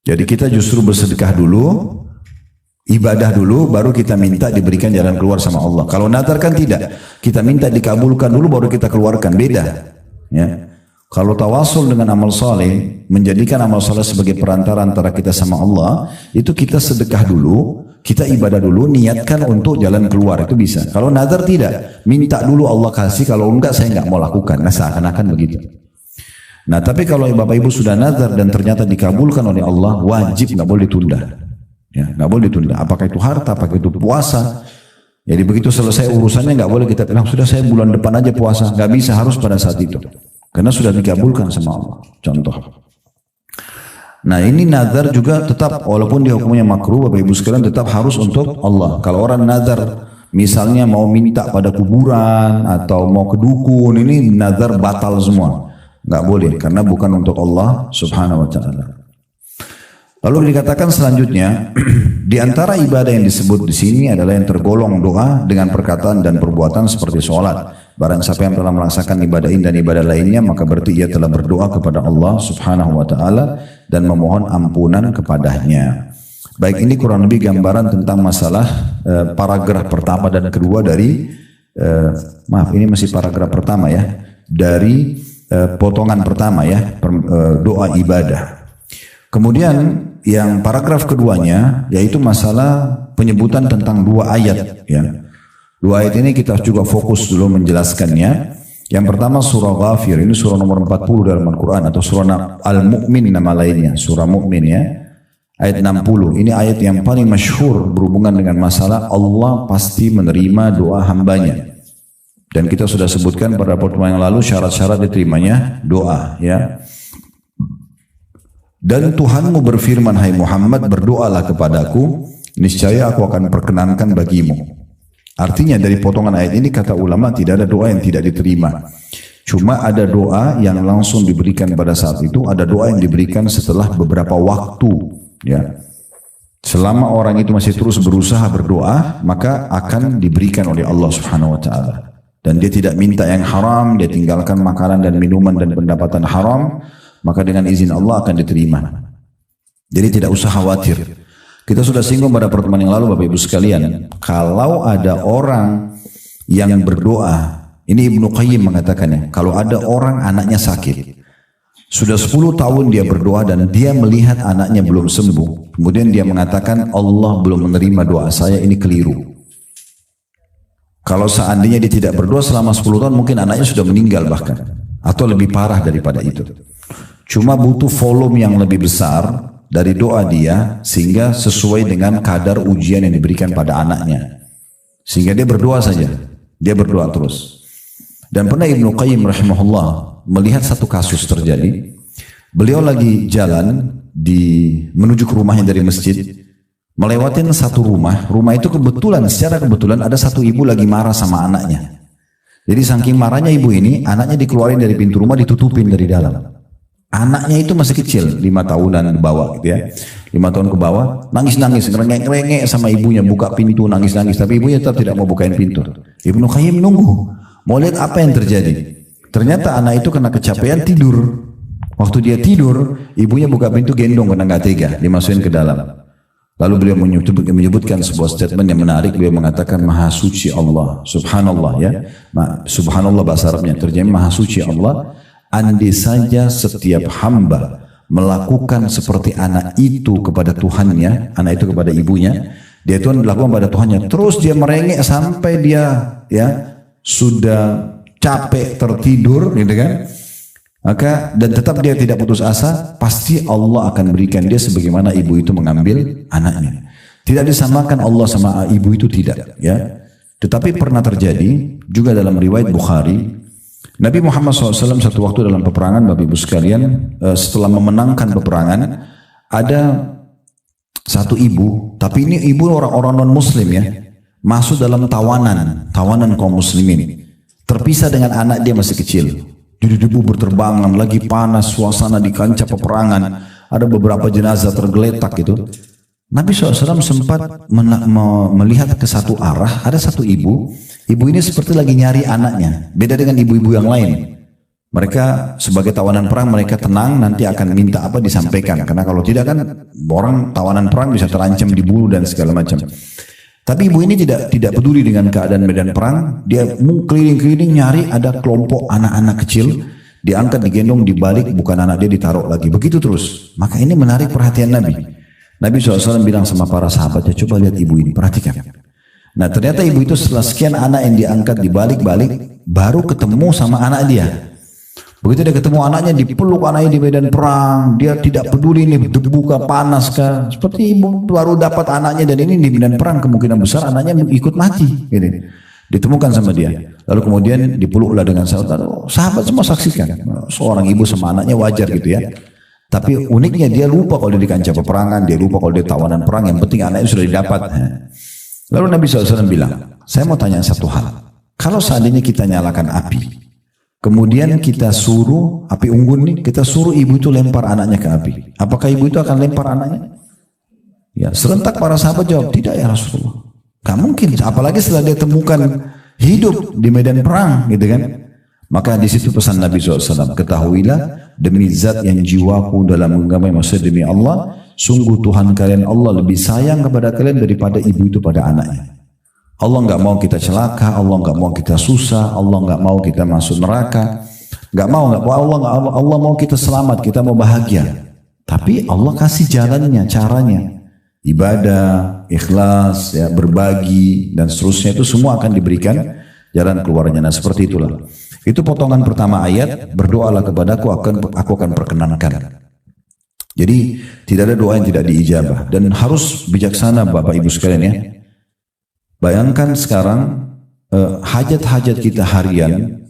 Jadi kita justru bersedekah dulu, ibadah dulu, baru kita minta diberikan jalan keluar sama Allah. Kalau nazar kan tidak, kita minta dikabulkan dulu, baru kita keluarkan, beda. Ya. Kalau tawasul dengan amal saleh, menjadikan amal saleh sebagai perantara antara kita sama Allah, itu kita sedekah dulu, kita ibadah dulu, niatkan untuk jalan keluar, itu bisa. Kalau nazar tidak, minta dulu Allah kasih, kalau enggak saya enggak mau lakukan. Nah seakan-akan begitu. Nah tapi kalau Bapak Ibu sudah nazar dan ternyata dikabulkan oleh Allah, wajib, nggak boleh ditunda. Ya, nggak boleh ditunda. Apakah itu harta, apakah itu puasa. Jadi begitu selesai urusannya nggak boleh kita bilang sudah saya bulan depan aja puasa, nggak bisa, harus pada saat itu. karena sudah dikabulkan sama Allah. Contoh. Nah ini nazar juga tetap walaupun dia hukumnya makruh, Bapak Ibu sekalian tetap harus untuk Allah. Kalau orang nazar misalnya mau minta pada kuburan atau mau ke dukun, ini nazar batal semua. Nggak boleh karena bukan untuk Allah Subhanahu wa taala. Lalu dikatakan selanjutnya, di antara ibadah yang disebut di sini adalah yang tergolong doa dengan perkataan dan perbuatan seperti sholat. Barang siapa yang telah melaksanakan ibadah ini dan ibadah lainnya, maka berarti ia telah berdoa kepada Allah Subhanahu wa taala dan memohon ampunan kepadanya. Baik, ini kurang lebih gambaran tentang masalah paragraf pertama dan kedua dari ini masih paragraf pertama ya, dari potongan pertama ya, doa ibadah. Kemudian yang paragraf keduanya yaitu masalah penyebutan tentang dua ayat ya. Dua ayat ini kita juga fokus dulu menjelaskannya. Yang pertama surah Ghafir, ini surah nomor 40 dalam Al-Quran atau surah Al-Mu'min nama lainnya, surah Mu'min ya. Ayat 60, ini ayat yang paling masyhur berhubungan dengan masalah Allah pasti menerima doa hambanya. Dan kita sudah sebutkan pada pertemuan yang lalu syarat-syarat diterimanya doa ya. Dan Tuhanmu berfirman, hai Muhammad, berdoalah kepadaku, niscaya aku akan perkenankan bagimu. Artinya dari potongan ayat ini kata ulama tidak ada doa yang tidak diterima. Cuma ada doa yang langsung diberikan pada saat itu, ada doa yang diberikan setelah beberapa waktu. Ya, selama orang itu masih terus berusaha berdoa, maka akan diberikan oleh Allah Subhanahu Wa Taala. Dan dia tidak minta yang haram, dia tinggalkan makanan dan minuman dan pendapatan haram, maka dengan izin Allah akan diterima. Jadi tidak usah khawatir. Kita sudah singgung pada pertemuan yang lalu Bapak Ibu sekalian, kalau ada orang yang berdoa, ini Ibnu Qayyim mengatakannya, kalau ada orang anaknya sakit, sudah 10 tahun dia berdoa dan dia melihat anaknya belum sembuh, kemudian dia mengatakan Allah belum menerima doa saya, ini keliru. Kalau seandainya dia tidak berdoa selama 10 tahun, mungkin anaknya sudah meninggal bahkan, atau lebih parah daripada itu. Cuma butuh volume yang lebih besar dari doa dia sehingga sesuai dengan kadar ujian yang diberikan pada anaknya. Sehingga dia berdoa saja, dia berdoa terus. Dan pernah Ibnu Qayyim rahimahullah melihat satu kasus terjadi. Beliau lagi jalan menuju ke rumahnya dari masjid, melewatin satu rumah. Rumah itu secara kebetulan ada satu ibu lagi marah sama anaknya. Jadi saking marahnya ibu ini, anaknya dikeluarin dari pintu rumah, ditutupin dari dalam. Anaknya itu masih kecil, 5 tahunan ke bawah gitu ya. 5 tahun ke bawah, nangis-nangis, ngerengek-ngerengek sama ibunya, buka pintu, nangis-nangis. Tapi ibunya tetap tidak mau bukain pintu. Ibnu Qayyim nunggu, mau lihat apa yang terjadi. Ternyata anak itu kena kecapean tidur. Waktu dia tidur, ibunya buka pintu gendong karena nggak tega, dimasukin ke dalam. Lalu beliau menyebutkan sebuah statement yang menarik. Beliau mengatakan Maha Suci Allah, Subhanallah ya. Subhanallah bahasa Arabnya, terjemah Maha Suci Allah. Andai saja setiap hamba melakukan seperti anak itu kepada Tuhannya, anak itu kepada ibunya, dia itu melakukan pada Tuhannya, terus dia merengek sampai dia ya sudah capek tertidur, gitu kan? Maka dan tetap dia tidak putus asa, pasti Allah akan berikan dia sebagaimana ibu itu mengambil anaknya. Tidak disamakan Allah sama ibu itu, tidak ya. Tetapi pernah terjadi juga dalam riwayat Bukhari. Nabi Muhammad SAW satu waktu dalam peperangan, Bapak Ibu sekalian, setelah memenangkan peperangan, ada satu ibu, tapi ini ibu orang-orang non-muslim ya, masuk dalam tawanan kaum muslimin, terpisah dengan anak dia masih kecil. Jadi debu berterbangan, lagi panas, suasana di kancah peperangan, ada beberapa jenazah tergeletak gitu. Nabi SAW sempat melihat ke satu arah, ada satu ibu ini seperti lagi nyari anaknya, beda dengan ibu-ibu yang lain. Mereka sebagai tawanan perang, mereka tenang, nanti akan minta apa disampaikan, karena kalau tidak kan orang tawanan perang bisa terancam dibunuh dan segala macam. Tapi ibu ini tidak peduli dengan keadaan medan perang, dia keliling-keliling nyari ada kelompok anak-anak kecil, diangkat, digendong, dibalik, bukan anak dia ditaruh lagi, begitu terus. Maka ini menarik perhatian Nabi. Nabi SAW bilang sama para sahabatnya, coba lihat ibu ini, perhatikan. Nah ternyata ibu itu setelah sekian anak yang diangkat dibalik-balik, baru ketemu sama anak dia. Begitu dia ketemu anaknya, dipeluk anaknya di medan perang, dia tidak peduli ini debu kah, panas kah. Seperti ibu baru dapat anaknya dan ini di medan perang, kemungkinan besar anaknya ikut mati. Gitu. Ditemukan sama dia. Lalu kemudian dipeluklah dengan sahabat. Sahabat semua saksikan. Seorang ibu sama anaknya wajar gitu ya. Tapi uniknya dia lupa kalau dia di kancah peperangan, dia lupa kalau dia tawanan perang. Yang penting anaknya sudah didapat. Lalu Nabi SAW bilang, saya mau tanya satu hal. Kalau seandainya kita nyalakan api, kemudian kita suruh api unggun nih, kita suruh ibu itu lempar anaknya ke api. Apakah ibu itu akan lempar anaknya? Ya, serentak para sahabat jawab, tidak ya Rasulullah. Gak mungkin, apalagi setelah dia temukan hidup di medan perang, gitu kan? Maka di situ pesan Nabi SAW, ketahuilah demi zat yang jiwaku dalam genggaman, maksudnya demi Allah, sungguh Tuhan kalian Allah lebih sayang kepada kalian daripada ibu itu pada anaknya. Allah nggak mau kita celaka, Allah nggak mau kita susah, Allah nggak mau kita masuk neraka, nggak mau Allah mau kita selamat, kita mau bahagia. Tapi Allah kasih jalannya, caranya. Ibadah, ikhlas, ya, berbagi, dan seterusnya itu semua akan diberikan jalan keluarnya. Nah seperti itulah. Itu potongan pertama ayat, berdoalah kepadaku, aku akan perkenankan. Jadi tidak ada doa yang tidak diijabah. Dan harus bijaksana Bapak Ibu sekalian ya. Bayangkan sekarang hajat-hajat kita harian,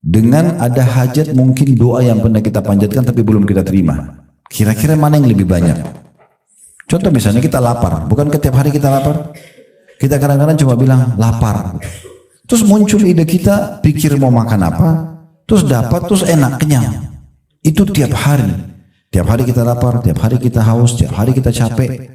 dengan ada hajat mungkin doa yang pernah kita panjatkan tapi belum kita terima. Kira-kira mana yang lebih banyak? Contoh misalnya kita lapar, bukan setiap hari kita lapar? Kita kadang-kadang cuma bilang lapar. Terus muncul ide kita, pikir mau makan apa, terus dapat, terus enak, kenyang. Itu tiap hari. Tiap hari kita lapar, tiap hari kita haus, tiap hari kita capek.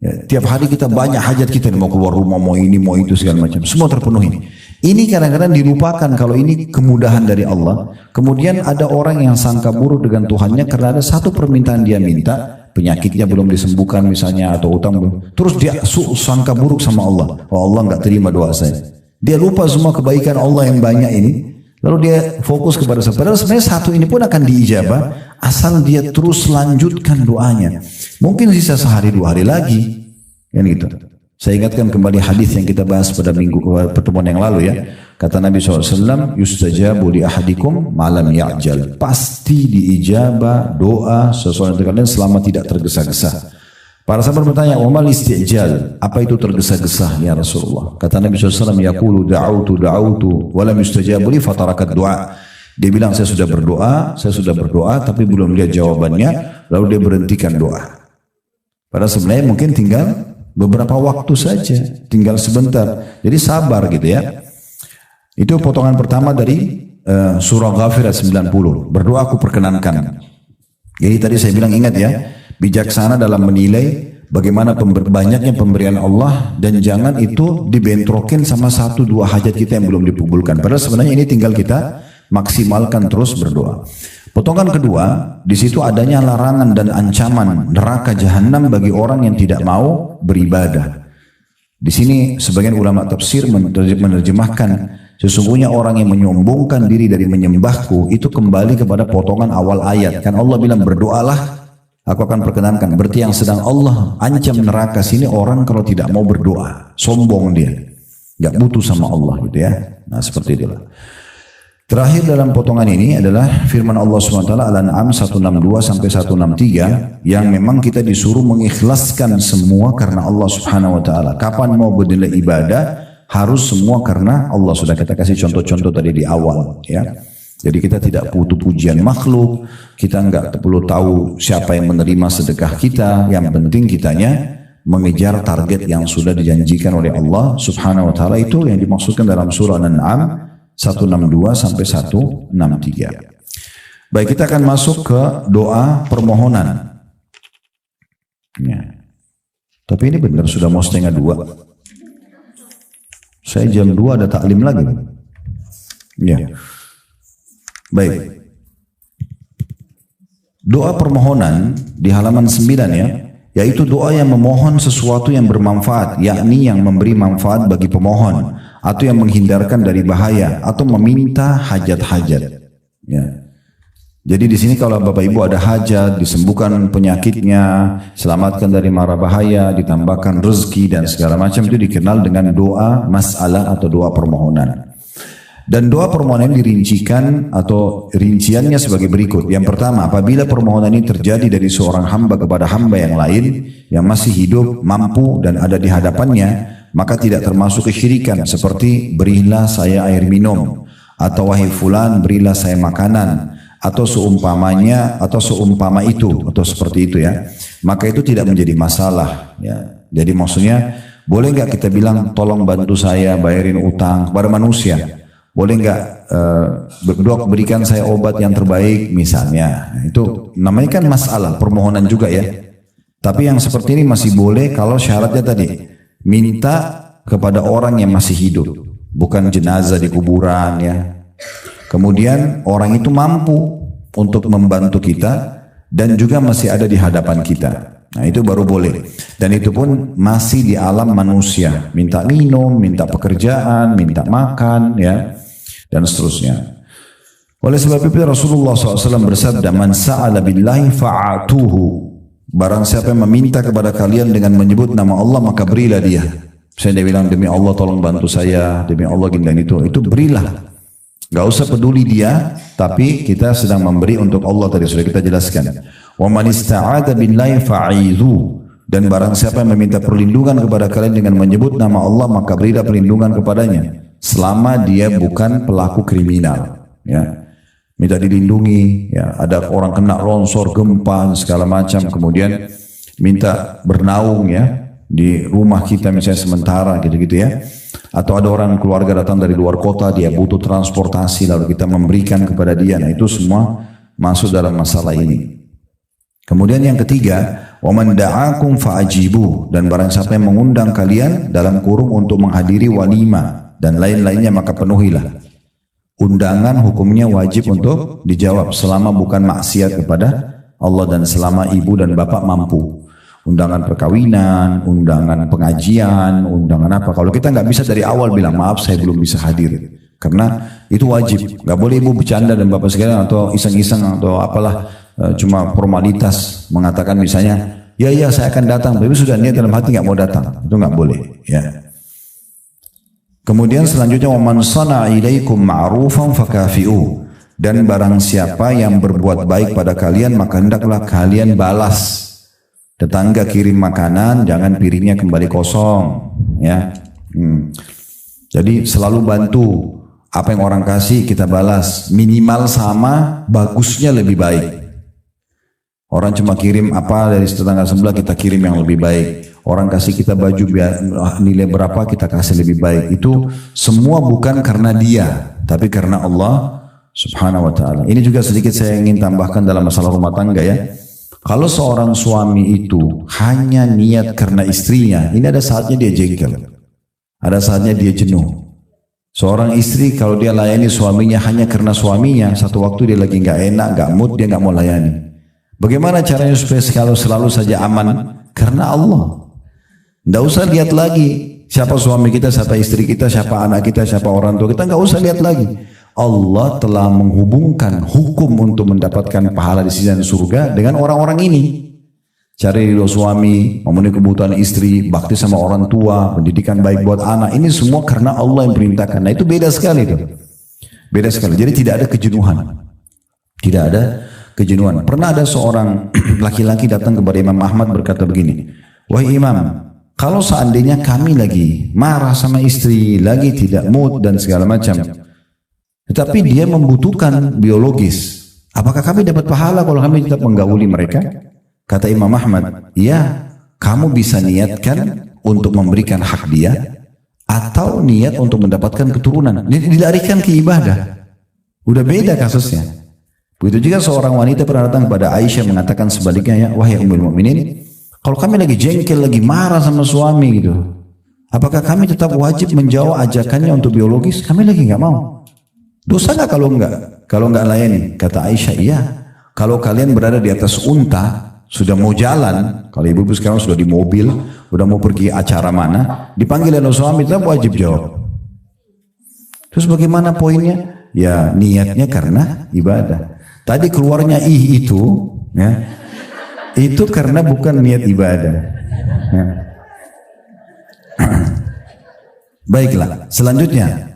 Ya, tiap hari kita banyak hajat kita, mau keluar rumah, mau ini, mau itu, segala macam. Semua terpenuhi. Ini kadang-kadang dilupakan kalau ini kemudahan dari Allah. Kemudian ada orang yang sangka buruk dengan Tuhannya karena ada satu permintaan dia minta, penyakitnya belum disembuhkan misalnya, atau utang belum. Terus dia sangka buruk sama Allah. Oh Allah nggak terima doa saya. Dia lupa semua kebaikan Allah yang banyak ini. Lalu dia fokus kepada padahal sebenarnya satu ini pun akan diijabah asal dia terus lanjutkan doanya. Mungkin sisa sehari 2 hari lagi. Kan gitu. Saya ingatkan kembali hadis yang kita bahas pada pertemuan yang lalu ya. Kata Nabi SAW, yustajabu li ahadikum malam ya'jal. Pasti diijabah doa sesuatu dengan kalian selama tidak tergesa-gesa. Para sahabat bertanya, wa mal istijal? Apa itu tergesa-gesa ya Rasulullah? Kata Nabi SAW, yaqulu da'autu wa lam yustajabu li fatarakat doa. Dia bilang saya sudah berdoa tapi belum lihat jawabannya, lalu dia berhentikan doa. Padahal sebenarnya mungkin tinggal beberapa waktu saja, tinggal sebentar. Jadi sabar gitu ya. Itu potongan pertama dari surah Ghafir ayat 90. Berdoa aku perkenankan. Jadi tadi saya bilang ingat ya, bijaksana dalam menilai bagaimana banyaknya pemberian Allah dan jangan itu dibentrokin sama 1-2 hajat kita yang belum dikabulkan. Padahal sebenarnya ini tinggal kita maksimalkan terus berdoa. Potongan kedua, di situ adanya larangan dan ancaman neraka jahanam bagi orang yang tidak mau beribadah. Di sini sebagian ulama tafsir menerjemahkan sesungguhnya orang yang menyombongkan diri dari menyembahku itu kembali kepada potongan awal ayat. Kan Allah bilang berdoalah, aku akan perkenankan. Berarti yang sedang Allah ancam neraka sini orang kalau tidak mau berdoa, sombong dia, nggak butuh sama Allah gitu ya. Nah seperti itulah. Terakhir dalam potongan ini adalah firman Allah SWT Al-An'am 162 sampai 163 yang memang kita disuruh mengikhlaskan semua karena Allah Subhanahu wa taala. Kapan mau bernilai ibadah harus semua karena Allah. Sudah kita kasih contoh-contoh tadi di awal ya. Jadi kita tidak butuh pujian makhluk, kita enggak perlu tahu siapa yang menerima sedekah kita, yang penting kitanya mengejar target yang sudah dijanjikan oleh Allah Subhanahu wa taala. Itu yang dimaksudkan dalam surah Al-An'am 162 sampai 163. Baik, kita akan masuk ke doa permohonan. Ya. Tapi ini benar sudah mau 1:30. Saya jam 2 ada taklim lagi. Ya. Baik. Doa permohonan di halaman 9 ya, yaitu doa yang memohon sesuatu yang bermanfaat, yakni yang memberi manfaat bagi pemohon, atau yang menghindarkan dari bahaya, atau meminta hajat-hajat. Ya. Jadi di sini kalau Bapak Ibu ada hajat, disembuhkan penyakitnya, selamatkan dari mara bahaya, ditambahkan rezeki dan segala macam, itu dikenal dengan doa masalah atau doa permohonan. Dan doa permohonan dirincikan atau rinciannya sebagai berikut. Yang pertama, apabila permohonan ini terjadi dari seorang hamba kepada hamba yang lain yang masih hidup, mampu dan ada di hadapannya, maka tidak termasuk kesyirikan, seperti berilah saya air minum, atau wahai fulan berilah saya makanan, atau seumpamanya, atau seumpama itu, atau seperti itu ya, maka itu tidak menjadi masalah ya. Jadi maksudnya boleh nggak kita bilang tolong bantu saya bayarin utang kepada manusia, boleh nggak dok berikan saya obat yang terbaik misalnya. Nah, itu namanya kan masalah permohonan juga ya. Tapi yang seperti ini masih boleh kalau syaratnya tadi minta kepada orang yang masih hidup, bukan jenazah di kuburan ya. Kemudian orang itu mampu untuk membantu kita dan juga masih ada di hadapan kita. Nah itu baru boleh. Dan itu pun masih di alam manusia. Minta minum, minta pekerjaan, minta makan ya, dan seterusnya. Oleh sebab itu Rasulullah SAW bersabda, man sa'ala billahi fa'atuhu. Barang siapa yang meminta kepada kalian dengan menyebut nama Allah, maka berilah dia. Saya bilang demi Allah tolong bantu saya, demi Allah gini dan itu berilah. Gak usah peduli dia, tapi kita sedang memberi untuk Allah, tadi sudah kita jelaskan. Wa man ista'adha billahi fa'idhu. Dan barang siapa yang meminta perlindungan kepada kalian dengan menyebut nama Allah, maka berilah perlindungan kepadanya selama dia bukan pelaku kriminal ya. Minta dilindungi ya, ada orang kena longsor, gempa segala macam, kemudian minta bernaung ya di rumah kita misalnya sementara gitu-gitu ya. Atau ada orang keluarga datang dari luar kota, dia butuh transportasi, lalu kita memberikan kepada dia. Nah itu semua masuk dalam masalah ini. Kemudian yang ketiga, وَمَنْ دَعَاكُمْ فَأَجِيبُوا. Dan barang siapa yang mengundang kalian dalam kurung untuk menghadiri walimah dan lain-lainnya, maka penuhilah. Undangan hukumnya wajib untuk dijawab selama bukan maksiat kepada Allah dan selama ibu dan bapak mampu. Undangan perkawinan, undangan pengajian, undangan apa. Kalau kita nggak bisa dari awal bilang maaf saya belum bisa hadir, karena itu wajib. Nggak boleh ibu bercanda dan bapak sekalian atau iseng-iseng atau apalah cuma formalitas mengatakan misalnya ya saya akan datang, tapi sudah niat dalam hati nggak mau datang, itu nggak boleh ya. Kemudian selanjutnya wa man sana'a ilaikum ma'rufan fakafi'u. Dan barang siapa yang berbuat baik pada kalian, maka hendaklah kalian balas. Tetangga kirim makanan, jangan piringnya kembali kosong ya. Jadi selalu bantu, apa yang orang kasih kita balas, minimal sama, bagusnya lebih baik. Orang cuma kirim apa dari tetangga sebelah, kita kirim yang lebih baik. Orang kasih kita baju nilai berapa, kita kasih lebih baik. Itu semua bukan karena dia, tapi karena Allah subhanahu wa ta'ala. Ini juga sedikit saya ingin tambahkan dalam masalah rumah tangga ya. Kalau seorang suami itu hanya niat karena istrinya, ini ada saatnya dia jengkel, ada saatnya dia jenuh. Seorang istri kalau dia layani suaminya hanya karena suaminya, satu waktu dia lagi nggak enak, nggak mood, dia nggak mau layani. Bagaimana caranya supaya selalu saja aman? Karena Allah. Nggak usah lihat lagi siapa suami kita, siapa istri kita, siapa anak kita, siapa orang tua kita, nggak usah lihat lagi. Allah telah menghubungkan hukum untuk mendapatkan pahala di sisi surga dengan orang-orang ini. Cari ridho suami, memenuhi kebutuhan istri, bakti sama orang tua, pendidikan baik buat anak. Ini semua karena Allah yang perintahkan. Nah itu beda sekali itu. Beda sekali. Jadi tidak ada kejenuhan. Tidak ada kejenuhan. Pernah ada seorang laki-laki datang kepada Imam Ahmad berkata begini, wahai Imam, kalau seandainya kami lagi marah sama istri, lagi tidak mood dan segala macam, tetapi dia membutuhkan biologis, apakah kami dapat pahala kalau kami tetap menggauli mereka? Kata Imam Ahmad, iya, kamu bisa niatkan untuk memberikan hak dia, atau niat untuk mendapatkan keturunan. Dilarikan ke ibadah. Udah beda kasusnya. Begitu juga seorang wanita pernah datang kepada Aisyah mengatakan sebaliknya, ya wahai Ummul Mukminin, kalau kami lagi jengkel, lagi marah sama suami gitu, apakah kami tetap wajib menjawab ajakannya untuk biologis? Kami lagi nggak mau. Dosa nggak kalau nggak layani? Kata Aisyah, iya. Kalau kalian berada di atas unta, sudah mau jalan, kalau ibu-ibu sekarang sudah di mobil, sudah mau pergi acara mana, dipanggil oleh suami, tetap wajib jawab. Terus bagaimana poinnya? Ya niatnya karena ibadah. Tadi keluarnya itu, ya, itu karena bukan niat ibadah. Ya. Baiklah, selanjutnya.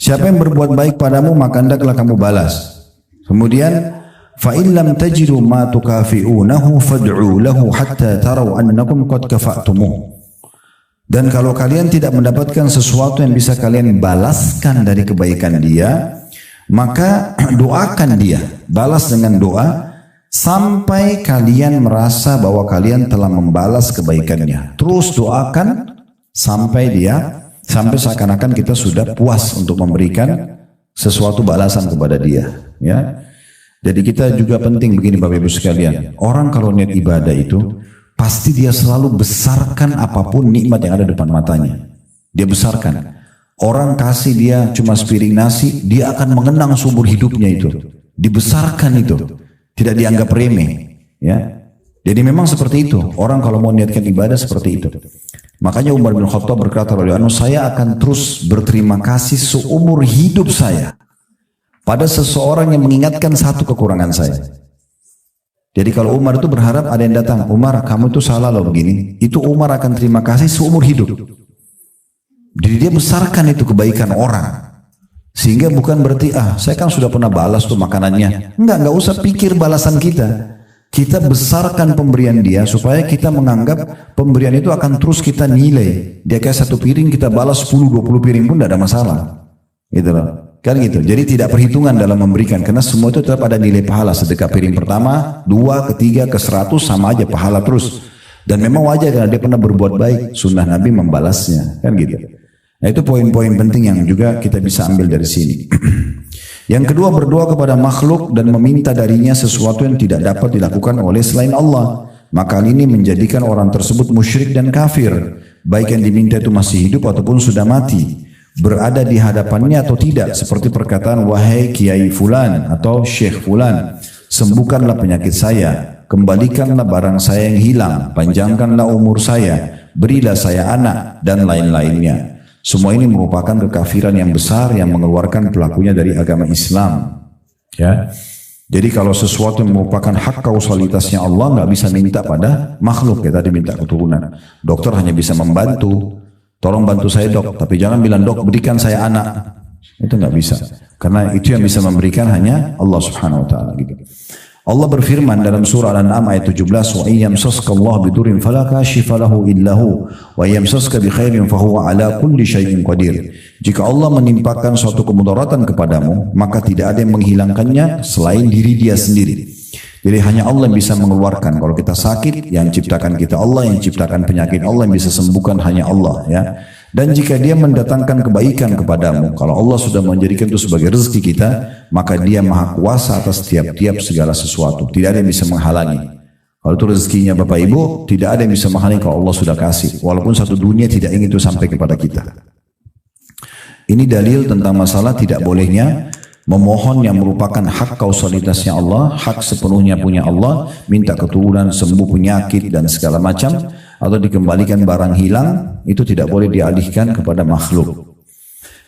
Siapa yang berbuat baik padamu, maka hendaklah kamu balas. Kemudian, فَإِنْ لَمْ تَجِدُوا مَا تُكَافِئُونَهُ فَادْعُوا لَهُ حَتَّى تَرَوْا أَنَّكُمْ قَدْ كَفَأْتُمُوهُ. Dan kalau kalian tidak mendapatkan sesuatu yang bisa kalian balaskan dari kebaikan dia, maka doakan dia, balas dengan doa sampai kalian merasa bahwa kalian telah membalas kebaikannya. Terus doakan sampai seakan-akan kita sudah puas untuk memberikan sesuatu balasan kepada dia, ya. Jadi kita juga penting begini Bapak Ibu sekalian. Orang kalau niat ibadah itu pasti dia selalu besarkan apapun nikmat yang ada depan matanya. Dia besarkan. Orang kasih dia cuma sepiring nasi, dia akan mengenang seumur hidupnya itu. Dibesarkan itu. Tidak dianggap remeh, ya. Jadi memang seperti itu. Orang kalau mau niatkan ibadah seperti itu. Makanya Umar bin Khattab berkata, saya akan terus berterima kasih seumur hidup saya pada seseorang yang mengingatkan satu kekurangan saya. Jadi kalau Umar itu berharap ada yang datang, Umar kamu itu salah loh begini, itu Umar akan terima kasih seumur hidup. Jadi dia besarkan itu kebaikan orang. Sehingga bukan berarti, saya kan sudah pernah balas tuh makanannya. Enggak usah pikir balasan kita. Kita besarkan pemberian dia supaya kita menganggap pemberian itu akan terus kita nilai. Dia kayak satu piring kita balas 10-20 piring pun tidak ada masalah. Gitu loh. Kan gitu. Jadi tidak perhitungan dalam memberikan. Karena semua itu tetap ada nilai pahala. Sedekah piring pertama, 2, ketiga, ke 100 sama aja pahala terus. Dan memang wajar karena dia pernah berbuat baik. Sunnah Nabi membalasnya. Kan gitu. Nah itu poin-poin penting yang juga kita bisa ambil dari sini. Yang kedua, berdoa kepada makhluk dan meminta darinya sesuatu yang tidak dapat dilakukan oleh selain Allah. Maka ini menjadikan orang tersebut musyrik dan kafir. Baik yang diminta itu masih hidup ataupun sudah mati. Berada di hadapannya atau tidak, seperti perkataan wahai kiai fulan atau syekh fulan, sembuhkanlah penyakit saya, kembalikanlah barang saya yang hilang, panjangkanlah umur saya, berilah saya anak, dan lain-lainnya. Semua ini merupakan kekafiran yang besar yang mengeluarkan pelakunya dari agama Islam, ya. Jadi kalau sesuatu yang merupakan hak kausalitasnya Allah, nggak bisa minta pada makhluk, ya tadi minta keturunan. Dokter hanya bisa membantu. Tolong bantu saya dok, tapi jangan bilang dok berikan saya anak. Itu nggak bisa. Karena itu yang bisa memberikan hanya Allah Subhanahu wa taala gitu. Allah berfirman dalam surah Al-An'am ayat 17, "Wa iyyamsaska Allah bidurrin fala kashifa lahu illa hu, wa iyyamsaska bikhairin fahuwa ala kulli syai'in qadir." Jika Allah menimpakan suatu kemudaratan kepadamu, maka tidak ada yang menghilangkannya selain diri dia sendiri. Jadi hanya Allah yang bisa mengeluarkan. Kalau kita sakit, yang ciptakan kita Allah, yang ciptakan penyakit Allah, yang bisa sembuhkan hanya Allah, ya. Dan jika dia mendatangkan kebaikan kepadamu, kalau Allah sudah menjadikan itu sebagai rezeki kita, maka dia maha kuasa atas tiap-tiap segala sesuatu. Tidak ada yang bisa menghalangi. Kalau itu rezekinya Bapak Ibu, tidak ada yang bisa menghalangi kalau Allah sudah kasih. Walaupun satu dunia tidak ingin itu sampai kepada kita. Ini dalil tentang masalah tidak bolehnya memohon yang merupakan hak kausalitasnya Allah, hak sepenuhnya punya Allah, minta keturunan, sembuh penyakit dan segala macam, atau dikembalikan barang hilang, itu tidak boleh dialihkan kepada makhluk.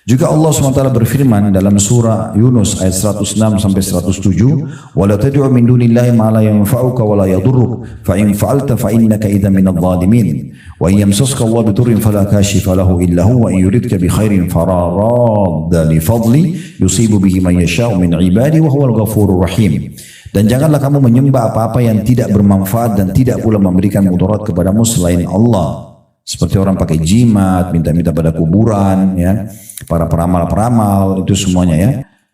Juga Allah SWT berfirman dalam surah Yunus ayat 106 sampai 107, "Wala tad'u min dunillahi ma la yanfa'uka wa la yadurruk, fa in fa'alta fa innaka idzan minadh dhalimin. Wa in yamsaska Allah bidurrin fala kashifa lahu illa hu, wa in yuridka bi khairin fala radda li fadli yusibu bihi man yasha'u min ibadi wa huwal ghafurur rahim." Dan janganlah kamu menyembah apa-apa yang tidak bermanfaat dan tidak pula memberikan mudarat kepadamu selain Allah. Seperti orang pakai jimat, minta-minta pada kuburan, ya, para peramal-peramal, itu semuanya, ya.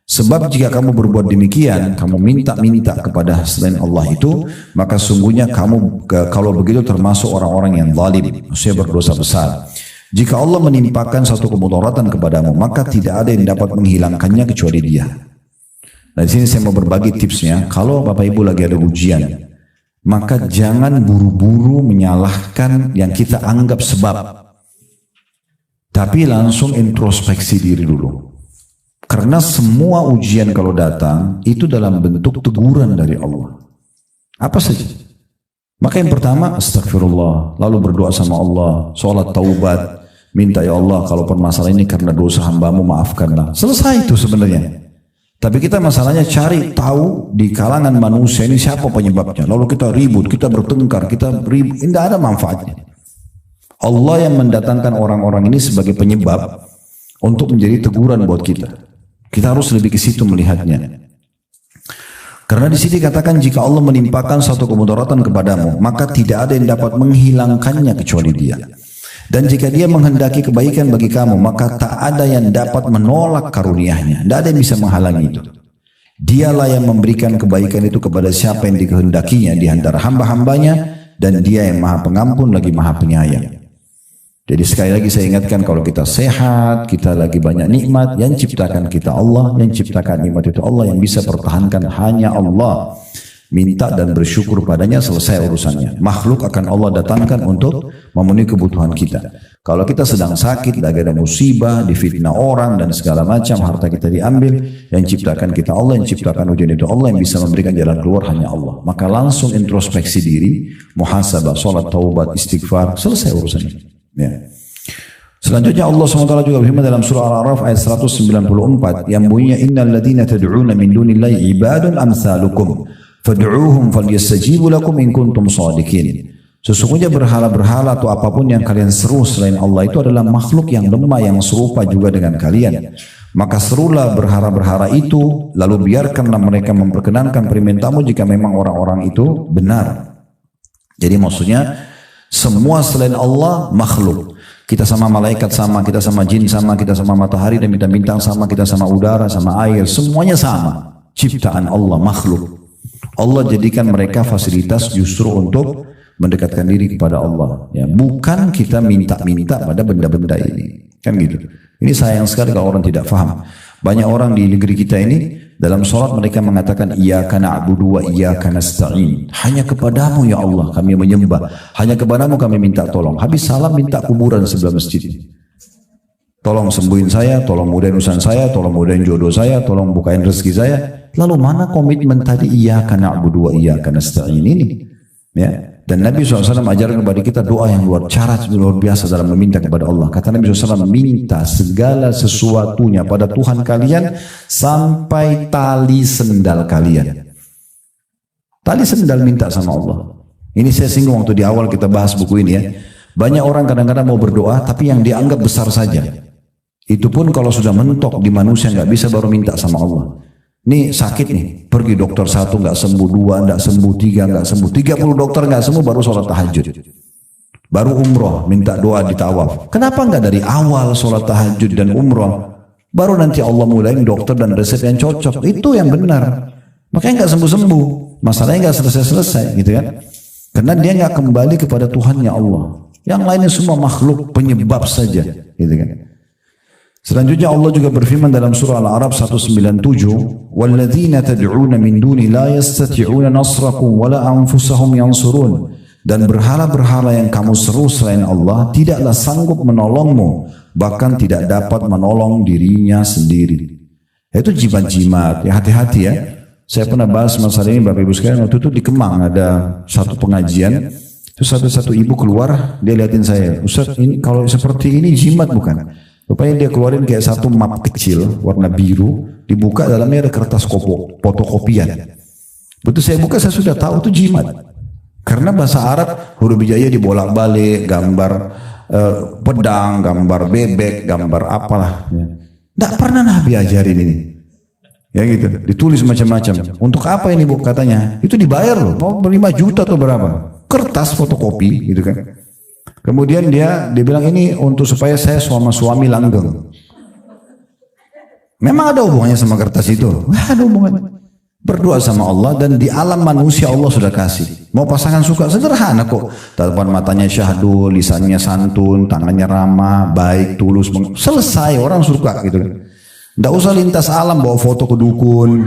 Sebab jika kamu berbuat demikian, kamu minta-minta kepada selain Allah itu, maka sungguhnya kamu kalau begitu termasuk orang-orang yang zalim, maksudnya berdosa besar. Jika Allah menimpakan satu kemudaratan kepadamu, maka tidak ada yang dapat menghilangkannya kecuali Dia. Nah, di sini saya mau berbagi tipsnya. Kalau Bapak Ibu lagi ada ujian, maka jangan buru-buru menyalahkan yang kita anggap sebab, tapi langsung introspeksi diri dulu. Karena semua ujian kalau datang itu dalam bentuk teguran dari Allah. Apa saja? Maka yang pertama astagfirullah, lalu berdoa sama Allah, sholat taubat, minta ya Allah kalau permasalahan ini karena dosa hambamu maafkanlah. Selesai itu sebenarnya. Tapi kita masalahnya cari tahu di kalangan manusia ini siapa penyebabnya. Lalu kita ribut, kita bertengkar, kita ribut. Tidak ada manfaatnya. Allah yang mendatangkan orang-orang ini sebagai penyebab untuk menjadi teguran buat kita. Kita harus lebih ke situ melihatnya. Karena di sini katakan jika Allah menimpakan satu kemudaratan kepadamu, maka tidak ada yang dapat menghilangkannya kecuali Dia. Dan jika dia menghendaki kebaikan bagi kamu, maka tak ada yang dapat menolak karunia-Nya. Tidak ada yang bisa menghalangi itu. Dialah yang memberikan kebaikan itu kepada siapa yang dikehendakinya di antara hamba-hambanya, dan Dia yang Maha Pengampun lagi Maha Penyayang. Jadi sekali lagi saya ingatkan, kalau kita sehat, kita lagi banyak nikmat, yang ciptakan kita Allah, yang ciptakan nikmat itu Allah, yang bisa pertahankan hanya Allah. Minta dan bersyukur padanya, selesai urusannya. Makhluk akan Allah datangkan untuk memenuhi kebutuhan kita. Kalau kita sedang sakit, lagi ada musibah, difitnah orang dan segala macam, harta kita diambil, yang ciptakan kita Allah, yang ciptakan ujian itu Allah, yang bisa memberikan jalan keluar hanya Allah. Maka langsung introspeksi diri, muhasabah, salat, taubat, istighfar, selesai urusannya. Ya. Selanjutnya Allah SWT juga berfirman dalam surah Al-A'raf ayat 194 yang bunyinya, innal ladzina tad'una min dunillahi ibadun amsalukum fad'uuhum falyastajibu lakum in kuntum shadiqin. Sesungguhnya berhala-berhala atau apapun yang kalian seru selain Allah itu adalah makhluk yang lemah yang serupa juga dengan kalian. Maka serulah berhala-berhala itu, lalu biarkanlah mereka memperkenankan permintamu jika memang orang-orang itu benar. Jadi maksudnya semua selain Allah makhluk. Kita sama malaikat sama, kita sama jin sama, kita sama matahari dan bintang-bintang sama, kita sama udara, sama air, semuanya sama. Ciptaan Allah, makhluk. Allah jadikan mereka fasilitas justru untuk mendekatkan diri kepada Allah. Ya, bukan kita minta-minta pada benda-benda ini. Kan gitu. Ini sayang sekali kalau orang tidak faham. Banyak orang di negeri kita ini dalam sholat mereka mengatakan iyyaka na'budu wa iyyaka nasta'in. Hanya kepadamu ya Allah kami menyembah. Hanya kepadamu kami minta tolong. Habis salam minta kuburan sebelah masjid. Tolong sembuhin saya, tolong mudahin urusan saya, tolong mudahin jodoh saya, tolong bukain rezeki saya. Lalu mana komitmen tadi iyyaka na'budu wa iyyaka nasta'in ini? Ya. Dan Nabi SAW ajarkan kepada kita doa yang cara luar biasa dalam meminta kepada Allah. Kata Nabi SAW, minta segala sesuatunya pada Tuhan kalian sampai tali sendal kalian. Tali sendal minta sama Allah. Ini saya singgung waktu di awal kita bahas buku ini ya. Banyak orang kadang-kadang mau berdoa tapi yang dianggap besar saja. Itu pun kalau sudah mentok di manusia nggak bisa, baru minta sama Allah. Nih sakit nih, pergi dokter 1 nggak sembuh, 2 nggak sembuh, 3 nggak sembuh, 30 dokter nggak sembuh, baru sholat tahajud, baru umroh minta doa di tawaf. Kenapa nggak dari awal sholat tahajud dan umroh, baru nanti Allah mulain dokter dan resep yang cocok, itu yang benar. Makanya nggak sembuh-sembuh, masalahnya nggak selesai-selesai, gitu kan? Karena dia nggak kembali kepada Tuhannya Allah. Yang lainnya semua makhluk penyebab saja, gitu kan? Selanjutnya Allah juga berfirman dalam surah Al-A'raf 197, "Walladzina tad'una min duni la yastati'una nasrakum wala anfusahum yansurun." Dan berhala-berhala yang kamu seru selain Allah tidaklah sanggup menolongmu, bahkan tidak dapat menolong dirinya sendiri. Itu jimat-jimat, ya hati-hati ya. Saya pernah bahas masalah ini Bapak Ibu sekalian, waktu itu di Kemang ada satu pengajian, terus satu ibu keluar, dia liatin saya, "Ustaz, ini kalau seperti ini jimat bukan?" Rupanya dia keluarin kayak satu map kecil warna biru, dibuka dalamnya ada kertas fotokopian. Betul saya buka saya sudah tahu itu jimat. Karena bahasa Arab huruf hijaiyah dibolak-balik, gambar pedang, gambar bebek, gambar apalah. Tidak pernah Nabi ajarin ini. Ya gitu, ditulis macam-macam. Untuk apa ini Bu katanya? Itu dibayar loh, mau 5 juta atau berapa? Kertas fotokopi gitu kan. Kemudian dia bilang ini untuk supaya saya sama suami langgeng. Memang ada hubungannya sama kertas itu? Wah, ada hubungannya. Berdoa sama Allah dan di alam manusia Allah sudah kasih. Mau pasangan suka sederhana kok. Tatapan matanya syahdu, lisannya santun, tangannya ramah, baik, tulus. Selesai orang suka gitu kan. Tidak usah lintas alam bawa foto ke dukun,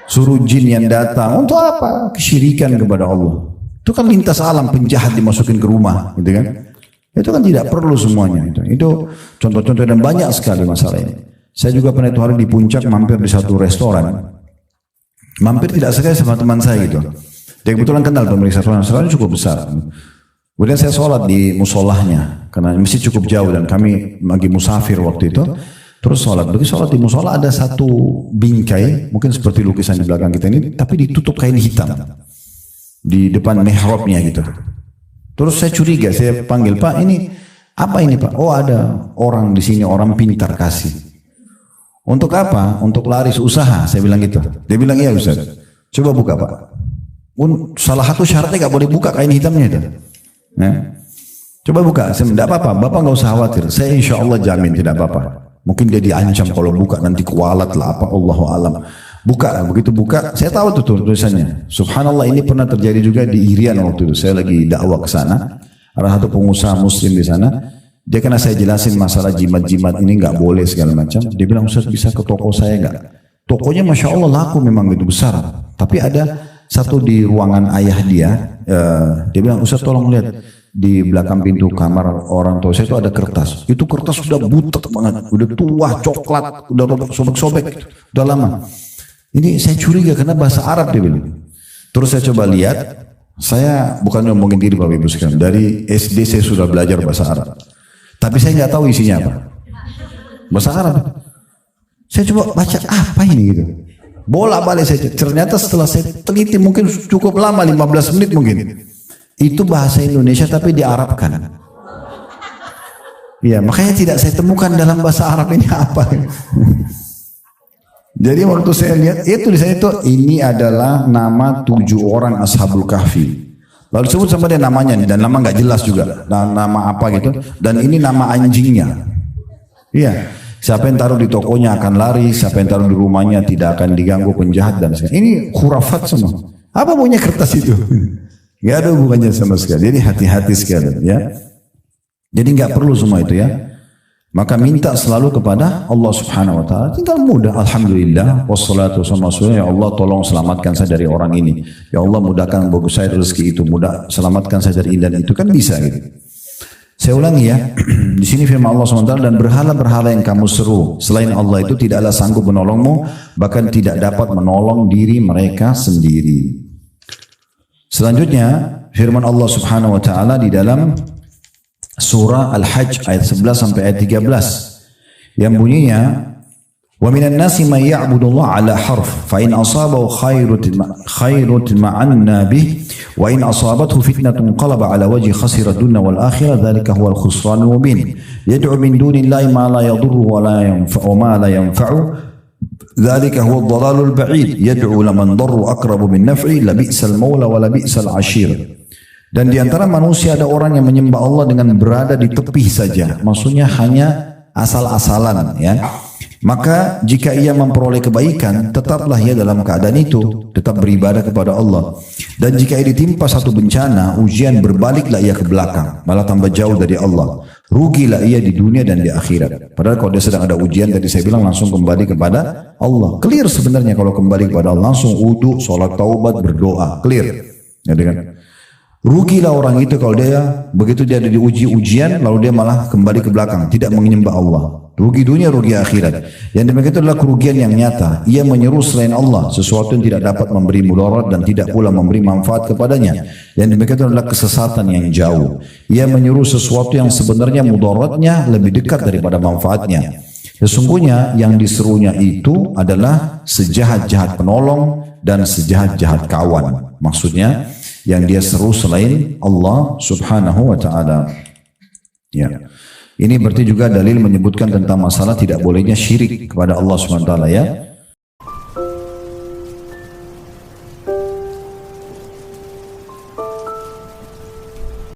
suruh jin yang datang. Untuk apa? Kesyirikan kepada Allah. Itu kan lintas alam, penjahat dimasukin ke rumah, gitu kan? Itu kan tidak perlu semuanya. Itu contoh-contoh dan banyak sekali masalah ini. Saya juga pernah itu hari di puncak mampir di satu restoran. Mampir tidak sekali sama teman saya gitu. Dia kebetulan kenal pemilik restoran cukup besar. Kemudian saya sholat di musolahnya karena masjid cukup jauh dan kami lagi musafir waktu itu. Terus sholat. Begitu sholat di musola ada satu bingkai, mungkin seperti lukisan di belakang kita ini, tapi ditutup kain hitam di depan mihrabnya gitu. Terus saya curiga, saya panggil, "Pak, ini apa ini Pak?" "Oh, ada orang di sini, orang pintar kasih." "Untuk apa?" "Untuk laris usaha." Saya bilang gitu. Dia bilang, "Iya Ustaz." "Coba buka Pak." Salah satu syaratnya gak boleh buka kain hitamnya itu. Nah, Coba buka, tidak apa-apa, Bapak nggak usah khawatir. Saya insya Allah jamin tidak apa-apa. Mungkin dia diancam kalau buka nanti kualat lah apa, Allahu alam. Buka, begitu buka, saya tahu tuh tulisannya. Subhanallah, ini pernah terjadi juga di Irian waktu itu. Saya lagi dakwah ke sana. Ada satu pengusaha muslim di sana. Dia kena saya jelasin masalah jimat-jimat ini nggak boleh segala macam. Dia bilang, Ustaz bisa ke toko saya nggak? Tokonya Masya Allah laku memang gitu besar. Tapi ada satu di ruangan ayah dia. Dia bilang, Ustaz tolong lihat. Di belakang pintu kamar orang tua saya itu ada kertas. Itu kertas sudah butek banget. Udah tua, coklat. Udah sobek-sobek. Udah lama. Ini saya curiga karena bahasa Arab dia bilang. Terus saya coba lihat. Saya bukan ngomongin diri Bapak Ibu sekalian. Dari SD saya sudah belajar bahasa Arab. Tapi saya nggak tahu isinya apa. Bahasa Arab. Saya coba baca apa ini gitu. Bolak-balik saya. Ternyata setelah saya teliti mungkin cukup lama 15 menit mungkin. Itu bahasa Indonesia tapi diarabkan. Ya, makanya tidak saya temukan dalam bahasa Arab ini apa. Jadi waktu saya lihat itu di sana itu ini adalah nama 7 orang Ashabul Kahfi. Lalu disebut sama dia namanya dan nama nggak jelas juga. Dan nama apa gitu. Dan ini nama anjingnya. Iya. Siapa yang taruh di tokonya akan lari, siapa yang taruh di rumahnya tidak akan diganggu penjahat dan sebagainya. Ini khurafat semua. Apa punya kertas itu? Gak ada hubungannya sama sekali. Jadi hati-hati sekali ya. Jadi nggak perlu semua itu ya. Maka minta selalu kepada Allah Subhanahu wa taala. Tinggal mudah. Alhamdulillah wassalatu wassalamu ya Allah tolong selamatkan saya dari orang ini. Ya Allah mudahkan bagi saya rezeki itu, selamatkan saya dari ini dan itu kan bisa gitu. Saya ulangi ya. Di sini firman Allah SWT dan berhala-berhala yang kamu seru selain Allah itu tidaklah sanggup menolongmu, bahkan tidak dapat menolong diri mereka sendiri. Selanjutnya firman Allah Subhanahu wa taala di dalam surah Al-Hajj ayat 11 sampai ayat 13 yang bunyinya wa minan nasi may ya'budullah ala harf fa in asabahu khairun ma'anna bih wa in asabathu fitnatun qalaba ala wajhi khasira dunya wal akhirah dzalika huwal khusranul mubin yad'u min dunillahi ma la yadurru wa la yanfa'u ma la yanfa'u dzalika huwad dhalalul ba'id yad'u laman darru aqrabu min naf'i la bi'sal maula wa la bi'sal ashir. Dan di antara manusia ada orang yang menyembah Allah dengan berada di tepi saja. Maksudnya hanya asal-asalan ya. Maka jika ia memperoleh kebaikan, tetaplah ia dalam keadaan itu, tetap beribadah kepada Allah. Dan jika ia ditimpa satu bencana, ujian berbaliklah ia ke belakang, malah tambah jauh dari Allah. Rugilah ia di dunia dan di akhirat. Padahal kalau dia sedang ada ujian, tadi saya bilang langsung kembali kepada Allah. Clear sebenarnya kalau kembali kepada Allah, langsung wudu, sholat taubat, berdoa, clear. Ya, kan? Rugilah orang itu kalau dia begitu dia ada diuji ujian lalu dia malah kembali ke belakang tidak menyembah Allah. Rugi dunia, rugi akhirat. Yang demikian itu adalah kerugian yang nyata. Ia menyeru selain Allah sesuatu yang tidak dapat memberi mudarat dan tidak pula memberi manfaat kepadanya. Yang demikian itu adalah kesesatan yang jauh. Ia menyeru sesuatu yang sebenarnya mudaratnya lebih dekat daripada manfaatnya. Sesungguhnya yang diserunya itu adalah sejahat-jahat penolong dan sejahat-jahat kawan. Maksudnya yang dia seru selain Allah Subhanahu wa taala. Ya. Ini berarti juga dalil menyebutkan tentang masalah tidak bolehnya syirik kepada Allah Subhanahu wa taala ya.